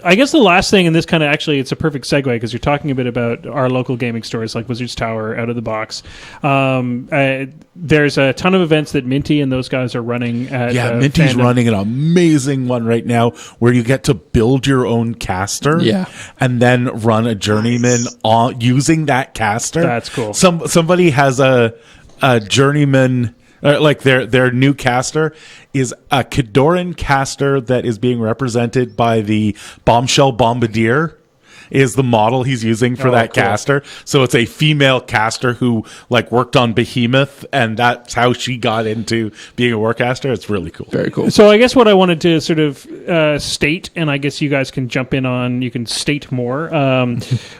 I guess the last thing, and this kind of actually, it's a perfect segue, because you're talking a bit about our local gaming stores like Wizards Tower, Out of the Box. There's a ton of events that Minty and those guys are running at. Yeah, Minty's Fandom. running an amazing one right now where you get to build your own caster, and then run a journeyman on using that caster. That's cool. Somebody has a journeyman. Like their new caster is a Kidoran caster that is being represented by the Bombshell Bombardier, is the model he's using for that caster. So it's a female caster who like worked on Behemoth, and that's how she got into being a warcaster. It's really cool. Very cool. So I guess what I wanted to sort of state, and I guess you guys can jump in on, you can state more.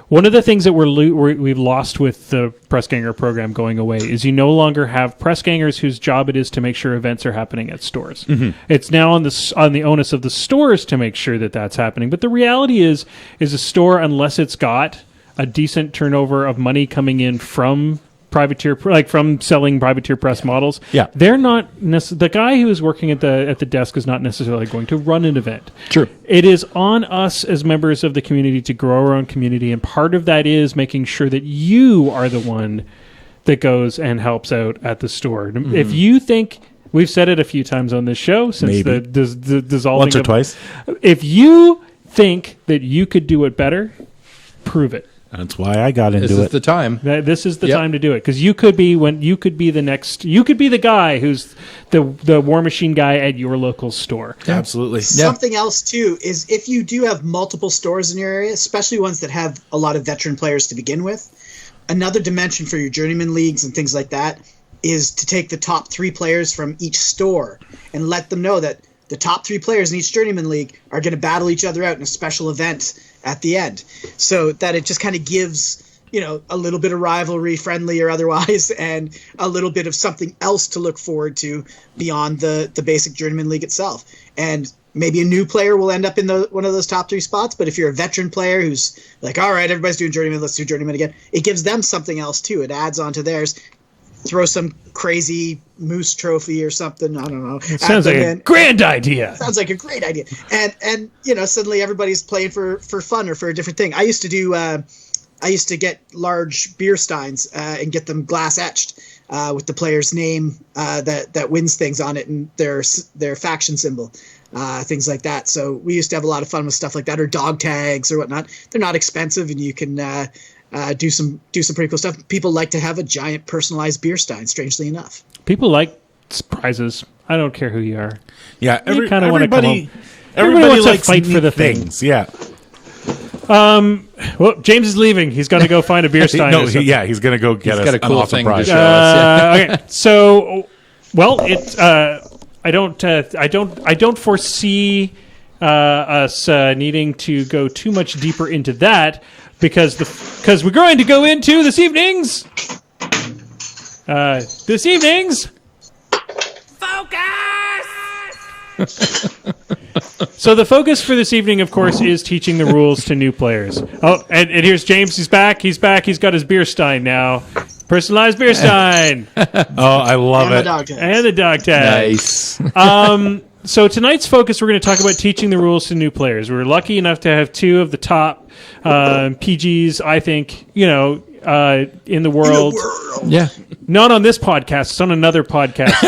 One of the things that we've lost with the press ganger program going away is you no longer have press gangers whose job it is to make sure events are happening at stores. It's now on the onus of the stores to make sure that that's happening. But the reality is a store, unless it's got a decent turnover of money coming in from privateer, like from selling privateer press models, they're not the guy who is working at the desk is not necessarily going to run an event. True. It is on us as members of the community to grow our own community, and part of that is making sure that you are the one that goes and helps out at the store. If you think, we've said it a few times on this show since the dissolving once or twice. If you think that you could do it better, prove it. That's why I got into This it. is the time. This is the time to do it, because you could be the guy who's the War Machine guy at your local store. Absolutely. Something else too is if you do have multiple stores in your area, especially ones that have a lot of veteran players to begin with, another dimension for your journeyman leagues and things like that is to take the top 3 players from each store and let them know that the top 3 players in each journeyman league are going to battle each other out in a special event at the end, so that it just kind of gives, a little bit of rivalry, friendly or otherwise, and a little bit of something else to look forward to beyond the basic journeyman league itself. And maybe a new player will end up in one of those top 3 spots, but if you're a veteran player who's like, all right, everybody's doing journeyman, let's do journeyman again, it gives them something else too. It adds on to theirs. Throw some crazy moose trophy or something. I don't know. Sounds like a grand idea. Sounds like a great idea. And suddenly everybody's playing for fun or for a different thing. I used to get large beer steins and get them glass etched with the player's name that wins things on it and their faction symbol. Things like that. So we used to have a lot of fun with stuff like that, or dog tags or whatnot. They're not expensive, and you can do some pretty cool stuff. People like to have a giant personalized beer stein, strangely enough. People like prizes. I don't care who you are. Yeah, You kind of want to come home. Everybody wants to likes fight for the things. Yeah. Well, James is leaving. He's got to go find a beer stein. He's going to go get us got a an cool awesome thing to prize. show us. Okay, so it's I don't foresee us needing to go too much deeper into that because we're going to go into this evening's So the focus for this evening, of course, is teaching the rules to new players. Oh, and here's James. He's back. He's got his beer stein now. Personalized beer stein. Oh, I love it. And the dog tag. Nice. So tonight's focus, we're going to talk about teaching the rules to new players. We're lucky enough to have 2 of the top PGs, I think, in the world. Yeah. Not on this podcast. It's on another podcast.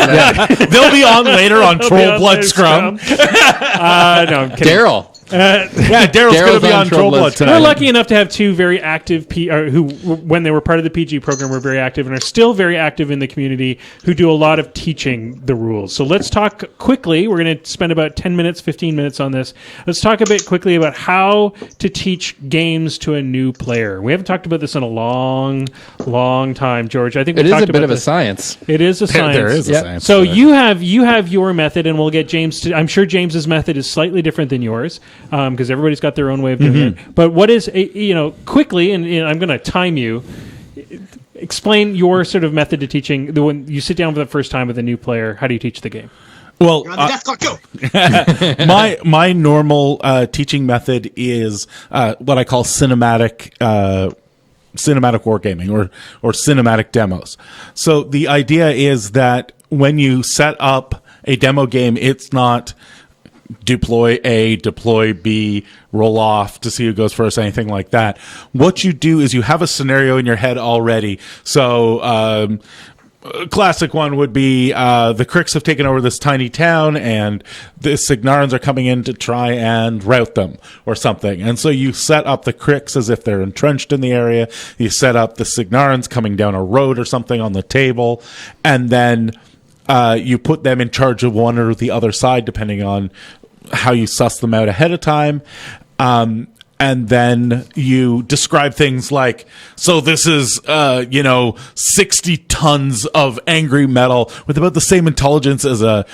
They'll be on later on Troll Blood Scrum. No, I'm kidding. Daryl. Daryl's going to be on Troll Blood tonight. We're lucky enough to have 2 very active who, when they were part of the PG program, were very active and are still very active in the community, who do a lot of teaching the rules. So let's talk quickly. We're going to spend about 10 minutes, 15 minutes on this. Let's talk a bit quickly about how to teach games to a new player. We haven't talked about this in a long, long time, George. I think It is a bit of a science. It is a science. There is a science. So you have your method, and we'll get James to. I'm sure James's method is slightly different than yours, because everybody's got their own way of doing it. But what is quickly, and I'm going to time you. Explain your sort of method to teaching. When you sit down for the first time with a new player, how do you teach the game? Well, You're on the death clock, go! my normal teaching method is what I call cinematic wargaming or cinematic demos. So the idea is that when you set up a demo game, it's not deploy A, deploy B, roll off to see who goes first, anything like that. What you do is you have a scenario in your head already. So a classic one would be the Cricks have taken over this tiny town and the Signarans are coming in to try and rout them or something. And so you set up the Cricks as if they're entrenched in the area. You set up the Signarans coming down a road or something on the table. And then you put them in charge of one or the other side, depending on how you suss them out ahead of time. and then you describe things like, so this is 60 tons of angry metal with about the same intelligence as a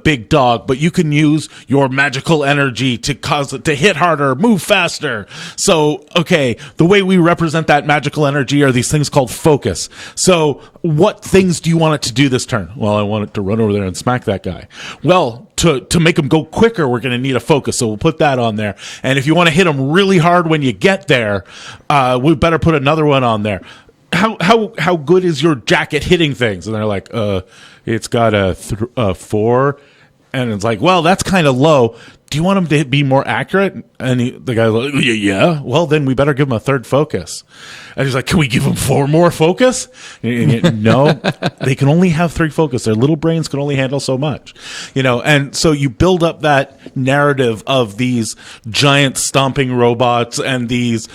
big dog, but you can use your magical energy to cause it to hit harder, move faster. So okay, the way we represent that magical energy are these things called focus. So what things do you want it to do this turn? Well, I want it to run over there and smack that guy. Well, to make them go quicker, we're going to need a focus. So we'll put that on there. And if you want to hit them really hard when you get there, we better put another one on there. How good is your jacket hitting things? And they're like, it's got a 4. And it's like, well, that's kind of low. Do you want him to be more accurate? And the guy's like, yeah. Well, then we better give him a 3rd focus. And he's like, can we give him 4 more focus? No, they can only have 3 focus. Their little brains can only handle so much, And so you build up that narrative of these giant stomping robots and these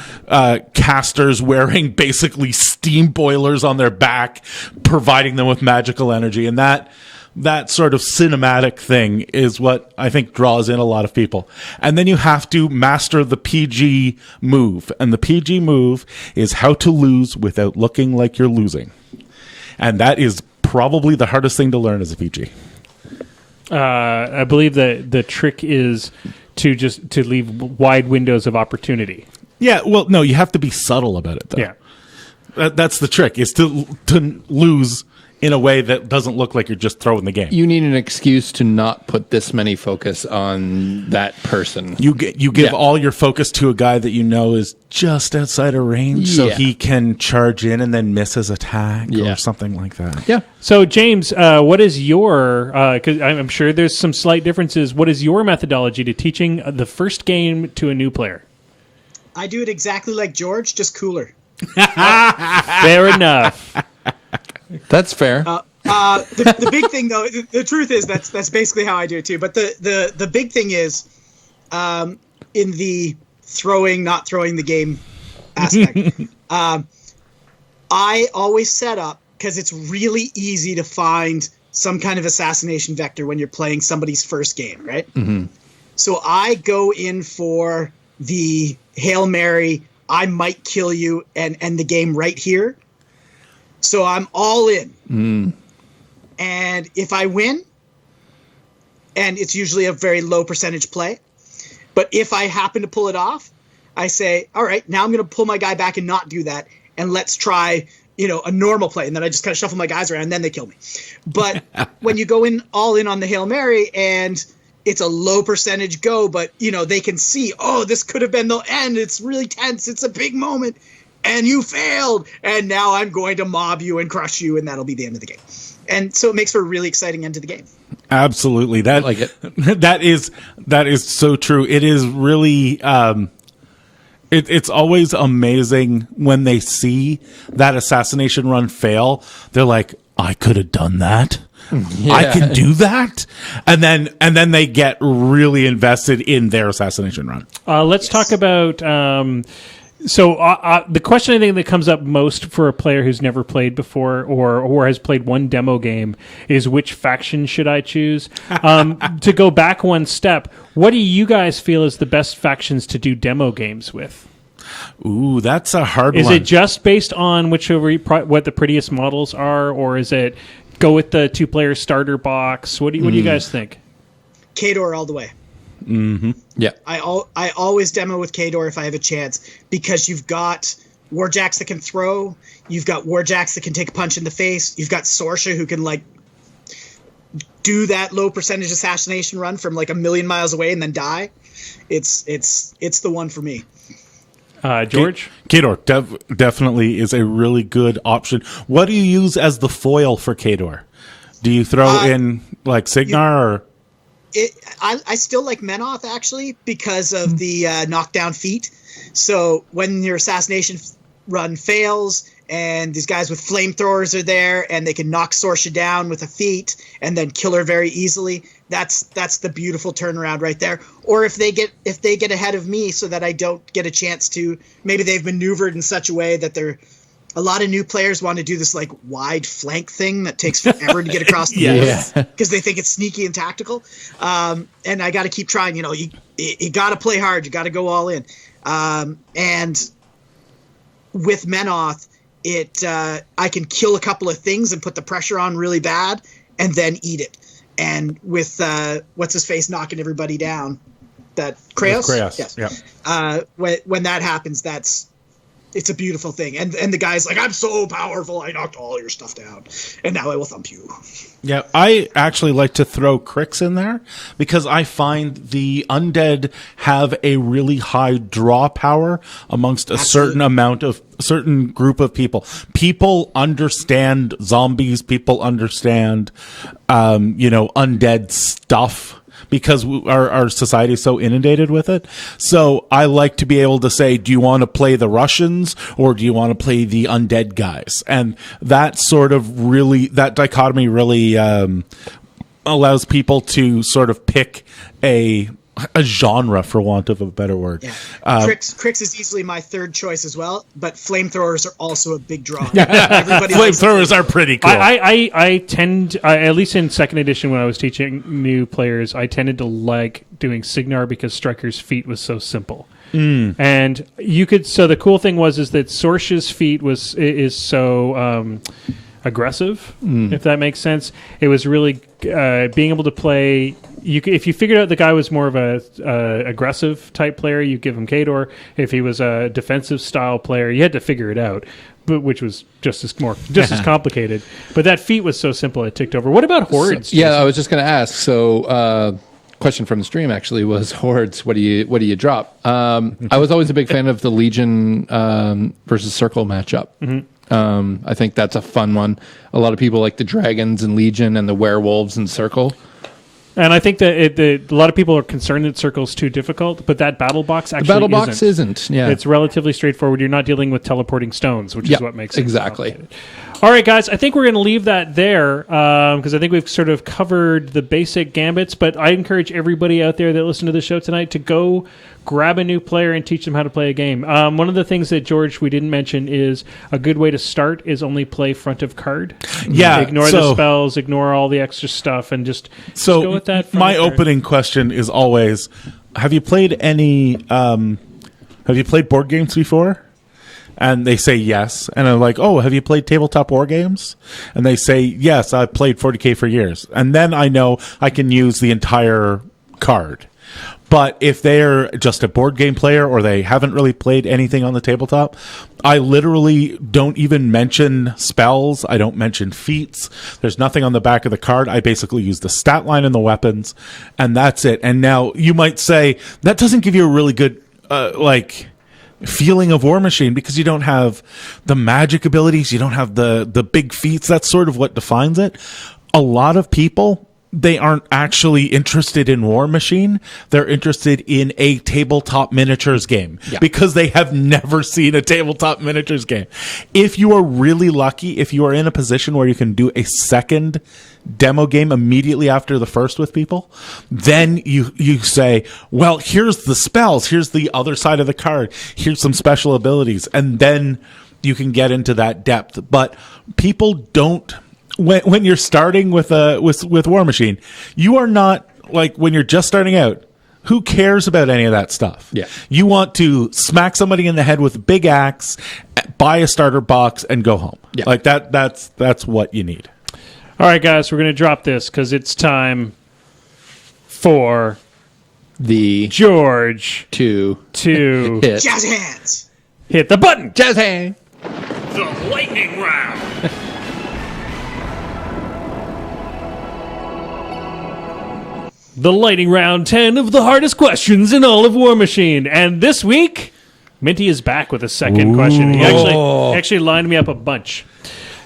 casters wearing basically steam boilers on their back, providing them with magical energy, and that sort of cinematic thing is what I think draws in a lot of people. And then you have to master the PG move. And the PG move is how to lose without looking like you're losing. And that is probably the hardest thing to learn as a PG. I believe that the trick is to leave wide windows of opportunity. Yeah, well, no, you have to be subtle about it, though. Yeah. That's the trick, is to lose in a way that doesn't look like you're just throwing the game. You need an excuse to not put this many focus on that person. You give all your focus to a guy that you know is just outside of range, so he can charge in and then miss his attack or something like that. Yeah. So, James, what is your, because I'm sure there's some slight differences, what is your methodology to teaching the first game to a new player? I do it exactly like George, just cooler. Fair enough. That's fair. The big thing, though, the truth is that's basically how I do it too. But the big thing is, in the throwing, not throwing the game aspect, I always set up, because it's really easy to find some kind of assassination vector when you're playing somebody's first game, right? Mm-hmm. So I go in for the Hail Mary, I might kill you, and end the game right here. So I'm all in. Mm. And if I win, and it's usually a very low percentage play, but if I happen to pull it off, I say, all right, now I'm going to pull my guy back and not do that, and let's try, a normal play. And then I just kind of shuffle my guys around, and then they kill me. But when you go in all in on the Hail Mary, and it's a low percentage go, but, they can see, oh, this could have been the end. It's really tense. It's a big moment. And you failed, and now I'm going to mob you and crush you, and that'll be the end of the game. And so it makes for a really exciting end to the game. Absolutely, that like it. that is so true. It is really, it's always amazing when they see that assassination run fail. They're like, I could have done that. Yeah. I can do that, and then they get really invested in their assassination run. Let's talk about. So the question I think that comes up most for a player who's never played before or has played one demo game is, which faction should I choose? To go back one step, what do you guys feel is the best factions to do demo games with? Ooh, that's a hard one. Is it just based on what the prettiest models are, or is it go with the 2-player starter box? What do you guys think? Khador all the way. Mm-hmm. Yeah, I always demo with Khador if I have a chance, because you've got Warjacks that can throw, you've got Warjacks that can take a punch in the face, you've got Sorsha who can do that low percentage assassination run from a million miles away and then die. It's the one for me. George? Khador definitely is a really good option. What do you use as the foil for Khador? Do you throw in Signar or? I still like Menoth, actually, because of the knockdown feat. So when your assassination run fails and these guys with flamethrowers are there and they can knock Sorsha down with a feat and then kill her very easily, that's the beautiful turnaround right there. Or if they get ahead of me so that I don't get a chance to, maybe they've maneuvered in such a way that they're. A lot of new players want to do this wide flank thing that takes forever to get across the board because they think it's sneaky and tactical. And I got to keep trying. You got to play hard. You got to go all in. And with Menoth, I can kill a couple of things and put the pressure on really bad, and then eat it. And with what's his face knocking everybody down, that Kraos? Kraos. Yes. Yeah. When that happens, it's a beautiful thing. And the guy's like, I'm so powerful, I knocked all your stuff down, and now I will thump you. Yeah, I actually like to throw Crix in there because I find the undead have a really high draw power amongst a certain group of people. People understand zombies. People understand, undead stuff, because our society is so inundated with it. So I like to be able to say, do you want to play the Russians or do you want to play the undead guys? And that dichotomy really allows people to sort of pick a genre, for want of a better word. Yeah. Crix is easily my third choice as well, but flamethrowers are also a big draw. Flamethrowers are pretty cool. I tend, at least in second edition when I was teaching new players, I tended to like doing Signar because Striker's feat was so simple. And you could, so the cool thing is that Sorsh's feat is so aggressive, if that makes sense. It was really being able to play. If you figured out the guy was more of a aggressive type player, you give him Khador. If he was a defensive style player, you had to figure it out, which was just as complicated. But that feat was so simple it ticked over. What about hordes? So, I was just going to ask. So, question from the stream actually was hordes. What do you drop? I was always a big fan of the Legion versus Circle matchup. Mm-hmm. I think that's a fun one. A lot of people like the dragons and Legion and the werewolves and Circle. And I think that a lot of people are concerned that Circle's too difficult, but that battle box actually isn't. Yeah, it's relatively straightforward. You're not dealing with teleporting stones, which is what makes it exactly. All right, guys, I think we're going to leave that there because I think we've sort of covered the basic gambits, but I encourage everybody out there that listened to the show tonight to go grab a new player and teach them how to play a game. One of the things that, George, we didn't mention is a good way to start is only play front of card. Yeah. Ignore the spells, ignore all the extra stuff, and just go with that. My opening question is always, have you played board games before? And they say yes. And I'm like, oh, have you played tabletop war games? And they say, yes, I've played 40K for years. And then I know I can use the entire card. But if they're just a board game player or they haven't really played anything on the tabletop, I literally don't even mention spells. I don't mention feats. There's nothing on the back of the card. I basically use the stat line and the weapons, and that's it. And now you might say, that doesn't give you a really good, feeling of War Machine because you don't have the magic abilities. You don't have the big feats. That's sort of what defines it. A lot of people, they aren't actually interested in War Machine. They're interested in a tabletop miniatures game because they have never seen a tabletop miniatures game. If you are really lucky, if you are in a position where you can do a second demo game immediately after the first with people, then you say, well, here's the spells, here's the other side of the card, here's some special abilities, and then you can get into that depth. But people don't. When you're starting with War Machine, you are not like when you're just starting out. Who cares about any of that stuff? Yeah. You want to smack somebody in the head with a big axe, buy a starter box, and go home. Yeah. Like that's what you need. All right, guys, we're going to drop this because it's time for the George to hit jazz hands. Hit the button. Jazz hand. The lightning round. The lightning round 10 of the hardest questions in all of War Machine. And this week, Minty is back with a second question. He actually lined me up a bunch.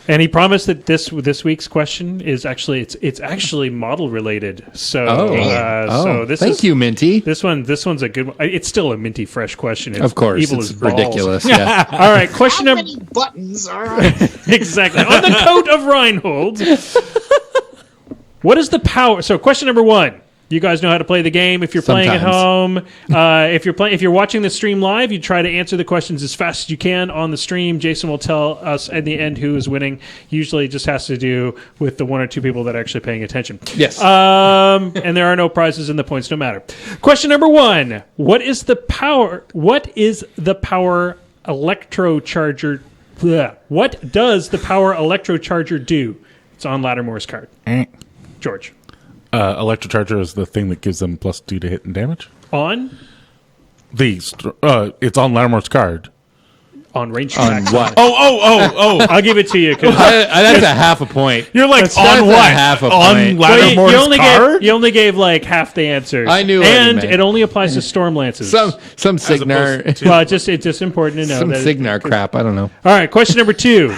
And he promised that this week's question is actually it's actually model related. So thank you, Minty. This one's a good one. It's still a Minty fresh question. Of course, evil it's as balls. ridiculous. Yeah. All right, question number. How many buttons are Exactly on the coat of Reinhold. What is the power? So, question number 1. You guys know how to play the game. If you're playing at home, if you're watching the stream live, you try to answer the questions as fast as you can on the stream. Jason will tell us at the end who is winning. Usually, it just has to do with the one or two people that are actually paying attention. Yes. And there are no prizes, and the points don't matter. Question number 1: What is the power electrocharger? Bleh. What does the power electrocharger do? It's on Lattermore's card. George. Electrocharger is the thing that gives them +2 to hit and damage. On it's on Lattermore's card. On range On attacks. what? Oh! I'll give it to you. That's a half a point. You're like That's on a what? half a On point. Lattermore's card? You only gave like half the answers. I knew what and you meant. it only applies to storm lances. Some Signar, opposed to- Well, it's just important to know. some that Signar crap. I don't know. All right, question number 2.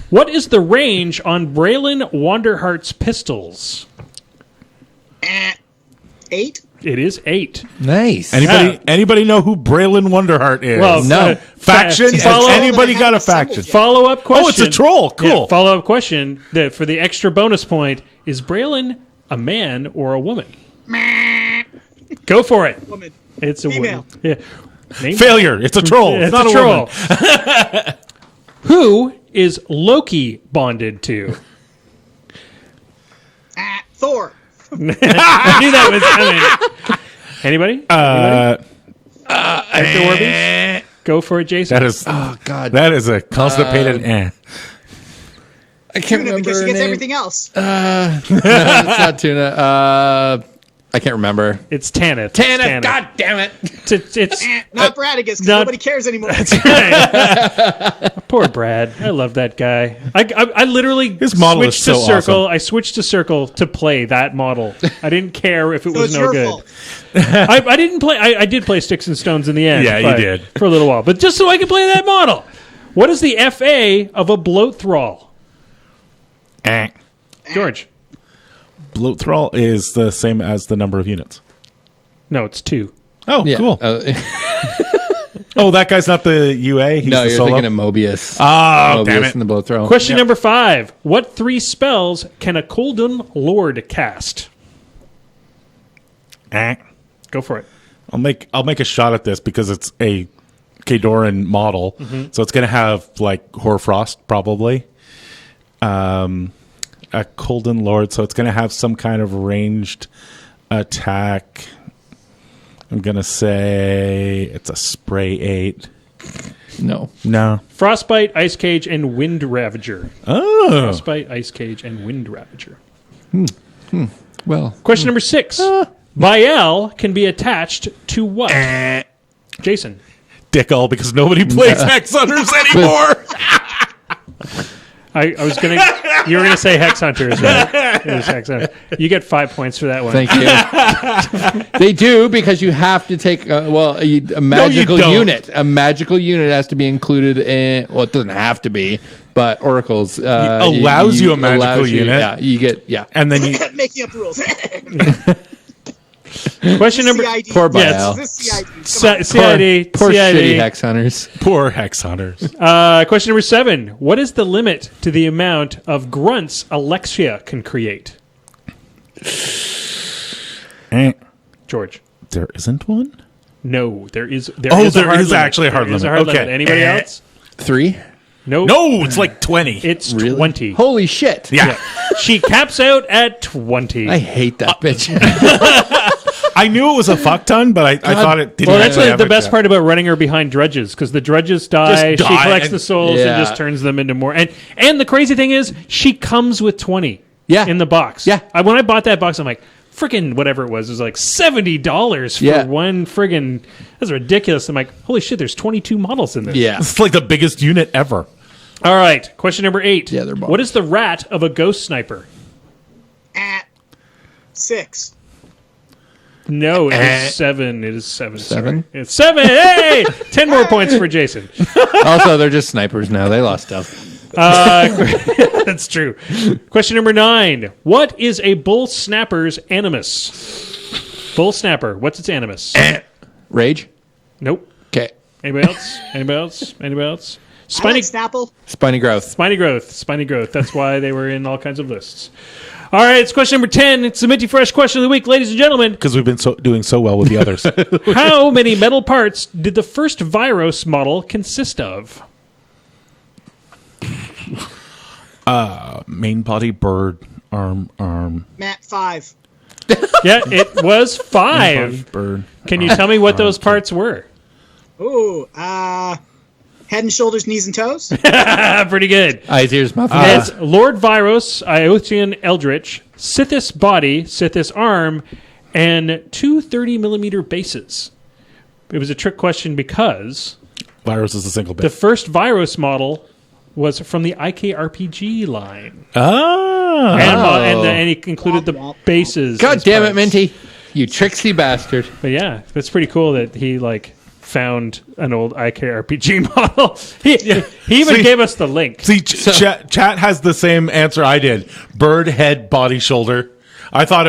What is the range on Braylon Wanderhart's pistols? 8. It is 8. Nice. Anybody know who Braylon Wonderheart is? Well, No. Faction? Has follow- anybody got a faction? Follow-up question. Oh, it's a troll. Cool. Yeah, follow-up question for the extra bonus point. Is Braylon a man or a woman? Go for it. Woman. It's a Female. woman. Yeah. Name- Failure. It's a troll. It's not a woman. troll. Who is Loki bonded to? Thor. I knew that was coming. Anybody? Hector Warby? Go for it, Jason. That is. Oh God. That is a constipated. I can't Tuna, remember because she her gets name. everything else. It's not Tuna. I can't remember. It's Tanith. Tanith. God damn it. It's Not Bradigus, because not- nobody cares anymore. poor Brad. I love that guy. I literally His model is switched to so circle. awesome. I switched to circle to play that model. I didn't care if it So was it's no your good. fault. I didn't play. I did play Sticks and Stones in the end. Yeah, you but- did. for a little while, but just so I could play that model. What is the FA of a bloat thrall? George. Bloat thrall is the same as the number of units. No, it's 2. Oh, Yeah. cool. Oh, that guy's not the UA. He's No, the you're solo? thinking of Mobius. Oh, damn Mobius it. and the bow throw. Question number 5. What 3 spells can a Kolden Lord cast? Go for it. I'll make a shot at this because it's a Kadoran model, so it's going to have like Hoarfrost probably. A Kolden Lord, so it's going to have some kind of ranged attack. I'm going to say it's a spray 8. No. No. Frostbite, Ice Cage, and Wind Ravager. Oh. Frostbite, Ice Cage, and Wind Ravager. Well, Question number 6. Vial can be attached to what? Jason. Dickel, because nobody plays Hex Hunters anymore. I was gonna. You were gonna say Hex Hunters, right? It was Hex Hunter. You get 5 points for that one. thank you. They do because you have to take a magical don't. unit. A magical unit has to be included in. Well, it doesn't have to be, but Oracle's allows you a magical unit. Yeah, you get And then you Making up rules. Question number. CID. poor Yes. Bial. This CID. Come on. CID. Poor CID. shitty Hex Hunters. poor Hex Hunters. Question number 7. What is the limit to the amount of grunts Alexia can create? George. There isn't one? No, there is. There is is actually a hard limit. Okay. Anybody else? 3. Nope. No, it's like 20. It's Really? 20. Holy shit. Yeah. She caps out at 20. I hate that bitch. I knew it was a fuck ton, but I thought it didn't Well, that's actually the have a best check. part about running her behind dredges, because the dredges die, Just she die collects and- the souls Yeah. and just turns them into more. And the crazy thing is, she comes with 20 Yeah. in the box. Yeah. When I bought that box, I'm like, freaking whatever it was like $70 for Yeah. one friggin'. That's ridiculous. I'm like, holy shit, there's 22 models in this. Yeah. It's like the biggest unit ever. All right, question number 8. Yeah, they're what is the rat of a ghost sniper? 6. No, it is 7. It is 7. 7? Sorry. It's 7. Hey! 10 more points for Jason. Also, they're just snipers now. They lost stuff. That's true. Question number 9. What is a bull snapper's animus? Bull snapper. What's its animus? Rage? Nope. Okay. Anybody else? Anybody else? Anybody else? I like Snapple. Spiny growth. Spiny growth. That's why they were in all kinds of lists. All right, it's question number 10. It's the Minty Fresh question of the week, ladies and gentlemen. Because we've been doing so well with the others. How many metal parts did the first Virus model consist of? Main body, bird, arm. Matt, 5. Yeah, it was 5. Main body, bird. Can you tell me what those parts were? Ooh, head and shoulders, knees and toes. Pretty good. Eyes, ears, mouth, It's Lord Virus, Iotian Eldritch, Sithis body, Sithis arm, and 2 30mm bases. It was a trick question because Virus is a single bit. the first Virus model was from the IKRPG line. Oh. And he included the bases. God as damn it, parts. Minty. You tricksy bastard. But yeah, that's pretty cool that he found an old IKRPG model. He even gave us the link. See, chat has the same answer I did. Bird, head, body, shoulder. I thought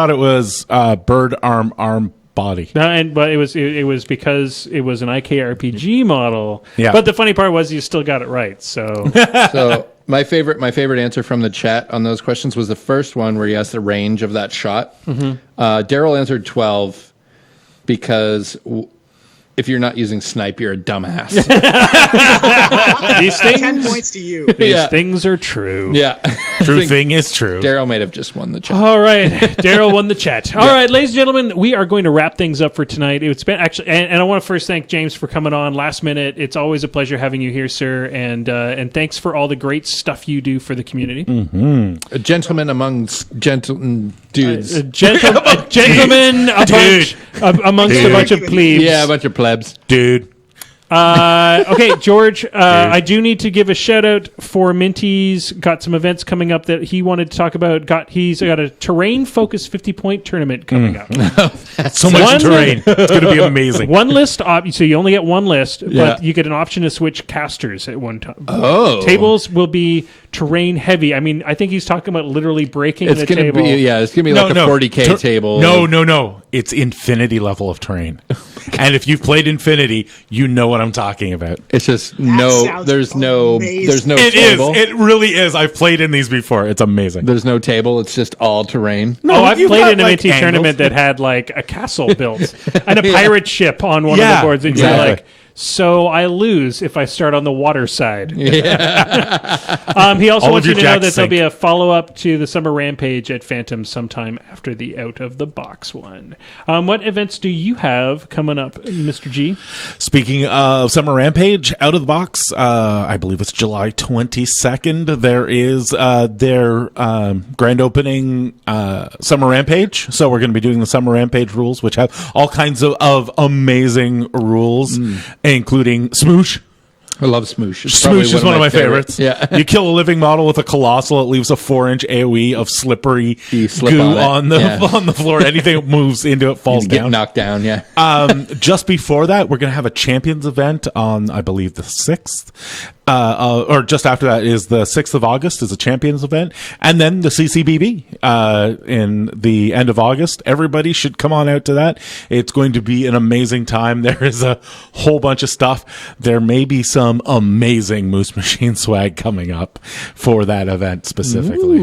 it was bird, arm, body. No, but it was because it was an IKRPG model. Yeah. But the funny part was you still got it right. So So my favorite answer from the chat on those questions was the first one where he asked the range of that shot. Daryl answered 12 because if you're not using snipe, you're a dumbass. these 10 things, points to you. these things are true. Yeah. True thing is true. Daryl might have just won the chat. All right, Daryl won the chat. All right, ladies and gentlemen, we are going to wrap things up for tonight. It's been actually, and I want to first thank James for coming on last minute. It's always a pleasure having you here, sir, and thanks for all the great stuff you do for the community. A gentleman amongst gentlemen dudes. A gentleman amongst a bunch of plebes. Yeah, a bunch of plebs. Dude. Okay, George, I do need to give a shout out for Minty's got some events coming up that he wanted to talk about. He's got a terrain focused 50-point tournament coming up. So much terrain. It's going to be amazing. One list, so you only get one list, Yeah. but you get an option to switch casters at one time. Oh. Tables will be terrain heavy. I mean, I think he's talking about literally breaking It's the gonna table. it's gonna be like a 40K table. No. It's infinity level of terrain. And if you've played Infinity, you know what I'm talking about. It's just sounds there's no amazing. It is. table. It really is. I've played in these before. It's amazing. There's no table. It's just all terrain. I've you've played got, in a Minty angles. tournament that had a castle built and a pirate ship on one of the boards, and you're exactly. like, so I lose if I start on the water side. He also All wants of you to your know jacks that there'll sink. be a follow-up to the Summer Rampage at Phantom sometime after the out-of-the-box one. What events do you have coming up, Mr. G? Speaking of Summer Rampage, out of the box, I believe it's July 22nd. There is their grand opening Summer Rampage. So we're going to be doing the Summer Rampage rules, which have all kinds of amazing rules, including Smoosh. I love Smoosh. It's probably Smoosh is one of my favorites. Yeah. You kill a living model with a colossal, it leaves a 4-inch AoE of slippery You slip goo on it. on the floor. Anything that moves into it falls You get down. knocked down, yeah. Just before that, we're going to have a champions event on, I believe, the 6th. Or just after that is the 6th of August is a champions event. And then the CCBB in the end of August. Everybody should come on out to that. It's going to be an amazing time. There is a whole bunch of stuff. There may be some amazing Moose Machine swag coming up for that event specifically.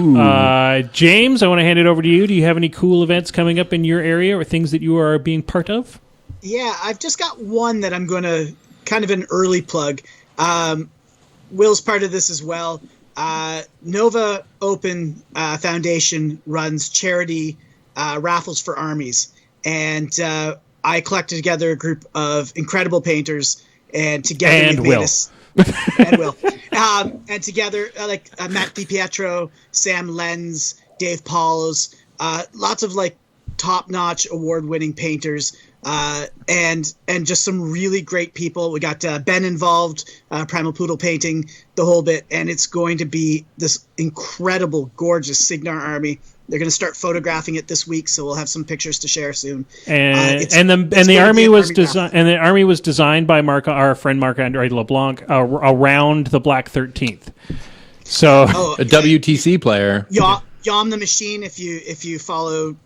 James, I want to hand it over to you. Do you have any cool events coming up in your area or things that you are being part of? Yeah, I've just got one that I'm going to kind of an early plug. Will's part of this as well. Nova Open Foundation runs charity raffles for armies. And I collected together a group of incredible painters. And together And we Will. made this. And Will. And together, Matt DiPietro, Sam Lenz, Dave Paulos, lots of top-notch award-winning painters. And just some really great people. We got Ben involved, Primal Poodle painting, the whole bit, and it's going to be this incredible, gorgeous Signar army. They're going to start photographing it this week, so we'll have some pictures to share soon. The army was designed by our friend Marc-Andre LeBlanc around the Black 13th. So A WTC player. Yom the Machine, if you follow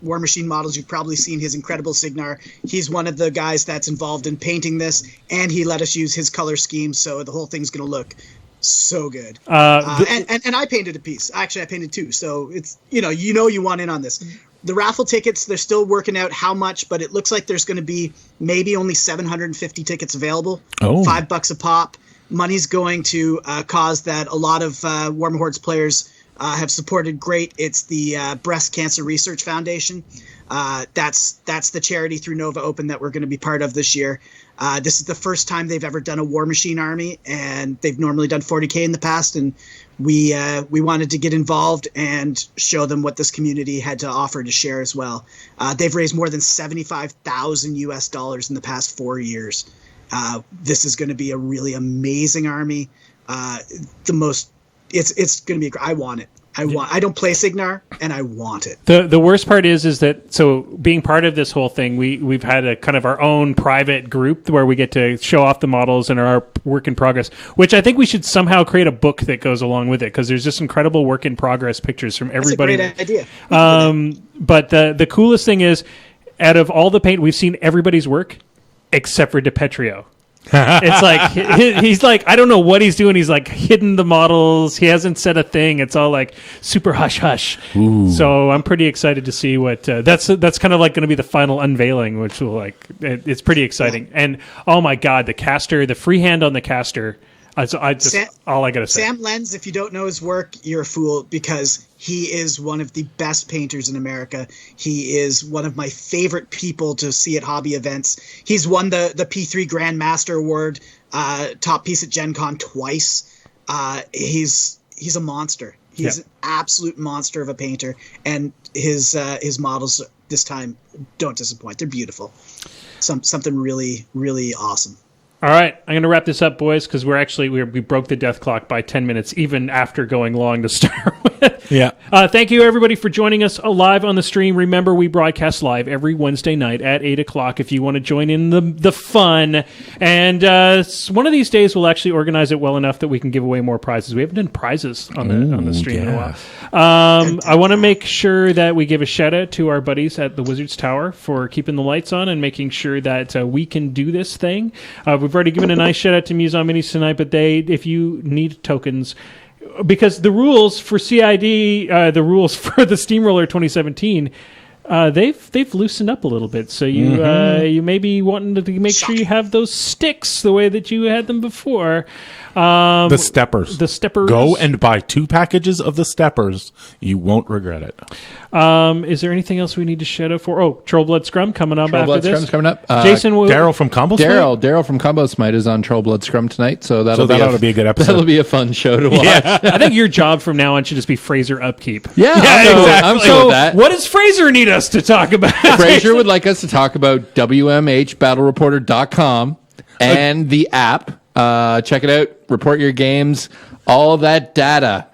War Machine models, you've probably seen his incredible Signar. He's one of the guys that's involved in painting this, and he let us use his color scheme, so the whole thing's going to look so good. And I painted a piece. Actually, I painted two, so it's you want in on this. The raffle tickets, they're still working out how much, but it looks like there's going to be maybe only 750 tickets available. $5 a pop. Money's going to a cause that a lot of Warhammer Hordes players have supported. Great. It's the Breast Cancer Research Foundation. That's the charity through Nova Open that we're going to be part of this year. This is the first time they've ever done a War Machine army, and they've normally done 40K in the past, and we wanted to get involved and show them what this community had to offer to share as well. They've raised more than $75,000 in the past 4 years. This is going to be a really amazing army. It's going to be. I want it. I don't play Signar, and I want it. The worst part is that, so being part of this whole thing, we've had a kind of our own private group where we get to show off the models and our work in progress, which I think we should somehow create a book that goes along with it, because there's just incredible work in progress pictures from everybody. That's a great idea. But the coolest thing is, out of all the paint, we've seen everybody's work except for DiPetrio. It's like he's like, I don't know what he's doing. He's like hidden the models. He hasn't said a thing. It's all like super hush hush. Ooh. So I'm pretty excited to see what that's kind of like going to be the final unveiling, which will it's pretty exciting. Yeah. And oh my god, the caster, the freehand on the caster. All I gotta say. Sam Lenz, if you don't know his work, you're a fool, because he is one of the best painters in America. He is one of my favorite people to see at hobby events. He's won the P3 Grandmaster Award, top piece at Gen Con twice. He's a monster. He's an absolute monster of a painter, and his models this time don't disappoint. They're beautiful. Something really, really awesome. All right, I'm going to wrap this up, boys, because we broke the death clock by 10 minutes, even after going long to start with. Yeah. Thank you, everybody, for joining us live on the stream. Remember, we broadcast live every Wednesday night at 8 o'clock if you want to join in the fun. And one of these days, we'll actually organize it well enough that we can give away more prizes. We haven't done prizes on the stream in a while. I want to make sure that we give a shout-out to our buddies at the Wizards Tower for keeping the lights on and making sure that we can do this thing. We've already given a nice shout-out to Muson Minis tonight, but if you need tokens, because the rules for CID, the rules for the Steamroller 2017, they've loosened up a little bit. So you may be wanting to make sure you have those sticks the way that you had them before. The steppers. The steppers. Go and buy 2 packages of the steppers. You won't regret it. Is there anything else we need to shout out for? Oh, Trollblood Scrum coming up after this. Scrum's coming up. Jason, Daryl from Combo Smite? Daryl from Combo Smite is on Trollblood Scrum tonight, so that ought to be a good episode. That'll be a fun show to watch. Yeah. I think your job from now on should just be Fraser Upkeep. Yeah, exactly. I'm cool with that. What does Fraser need us to talk about? Fraser would like us to talk about WMHBattleReporter.com and the app. Check it out. Report your games. All of that data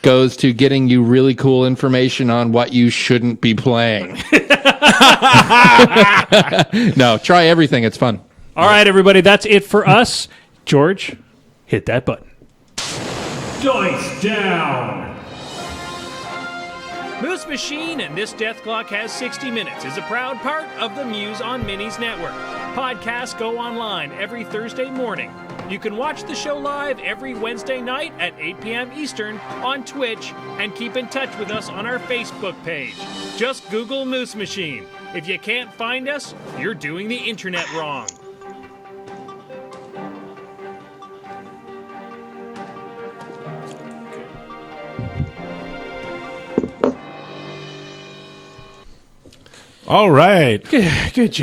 goes to getting you really cool information on what you shouldn't be playing. No, try everything. It's fun. All right, everybody. That's it for us. George, hit that button. Dice down. Moose Machine and This Death Clock Has 60 Minutes is a proud part of the Muse on Minis network. Podcasts go online every Thursday morning. You can watch the show live every Wednesday night at 8 p.m. Eastern on Twitch, and keep in touch with us on our Facebook page. Just Google Moose Machine. If you can't find us, you're doing the internet wrong. All right. Good job.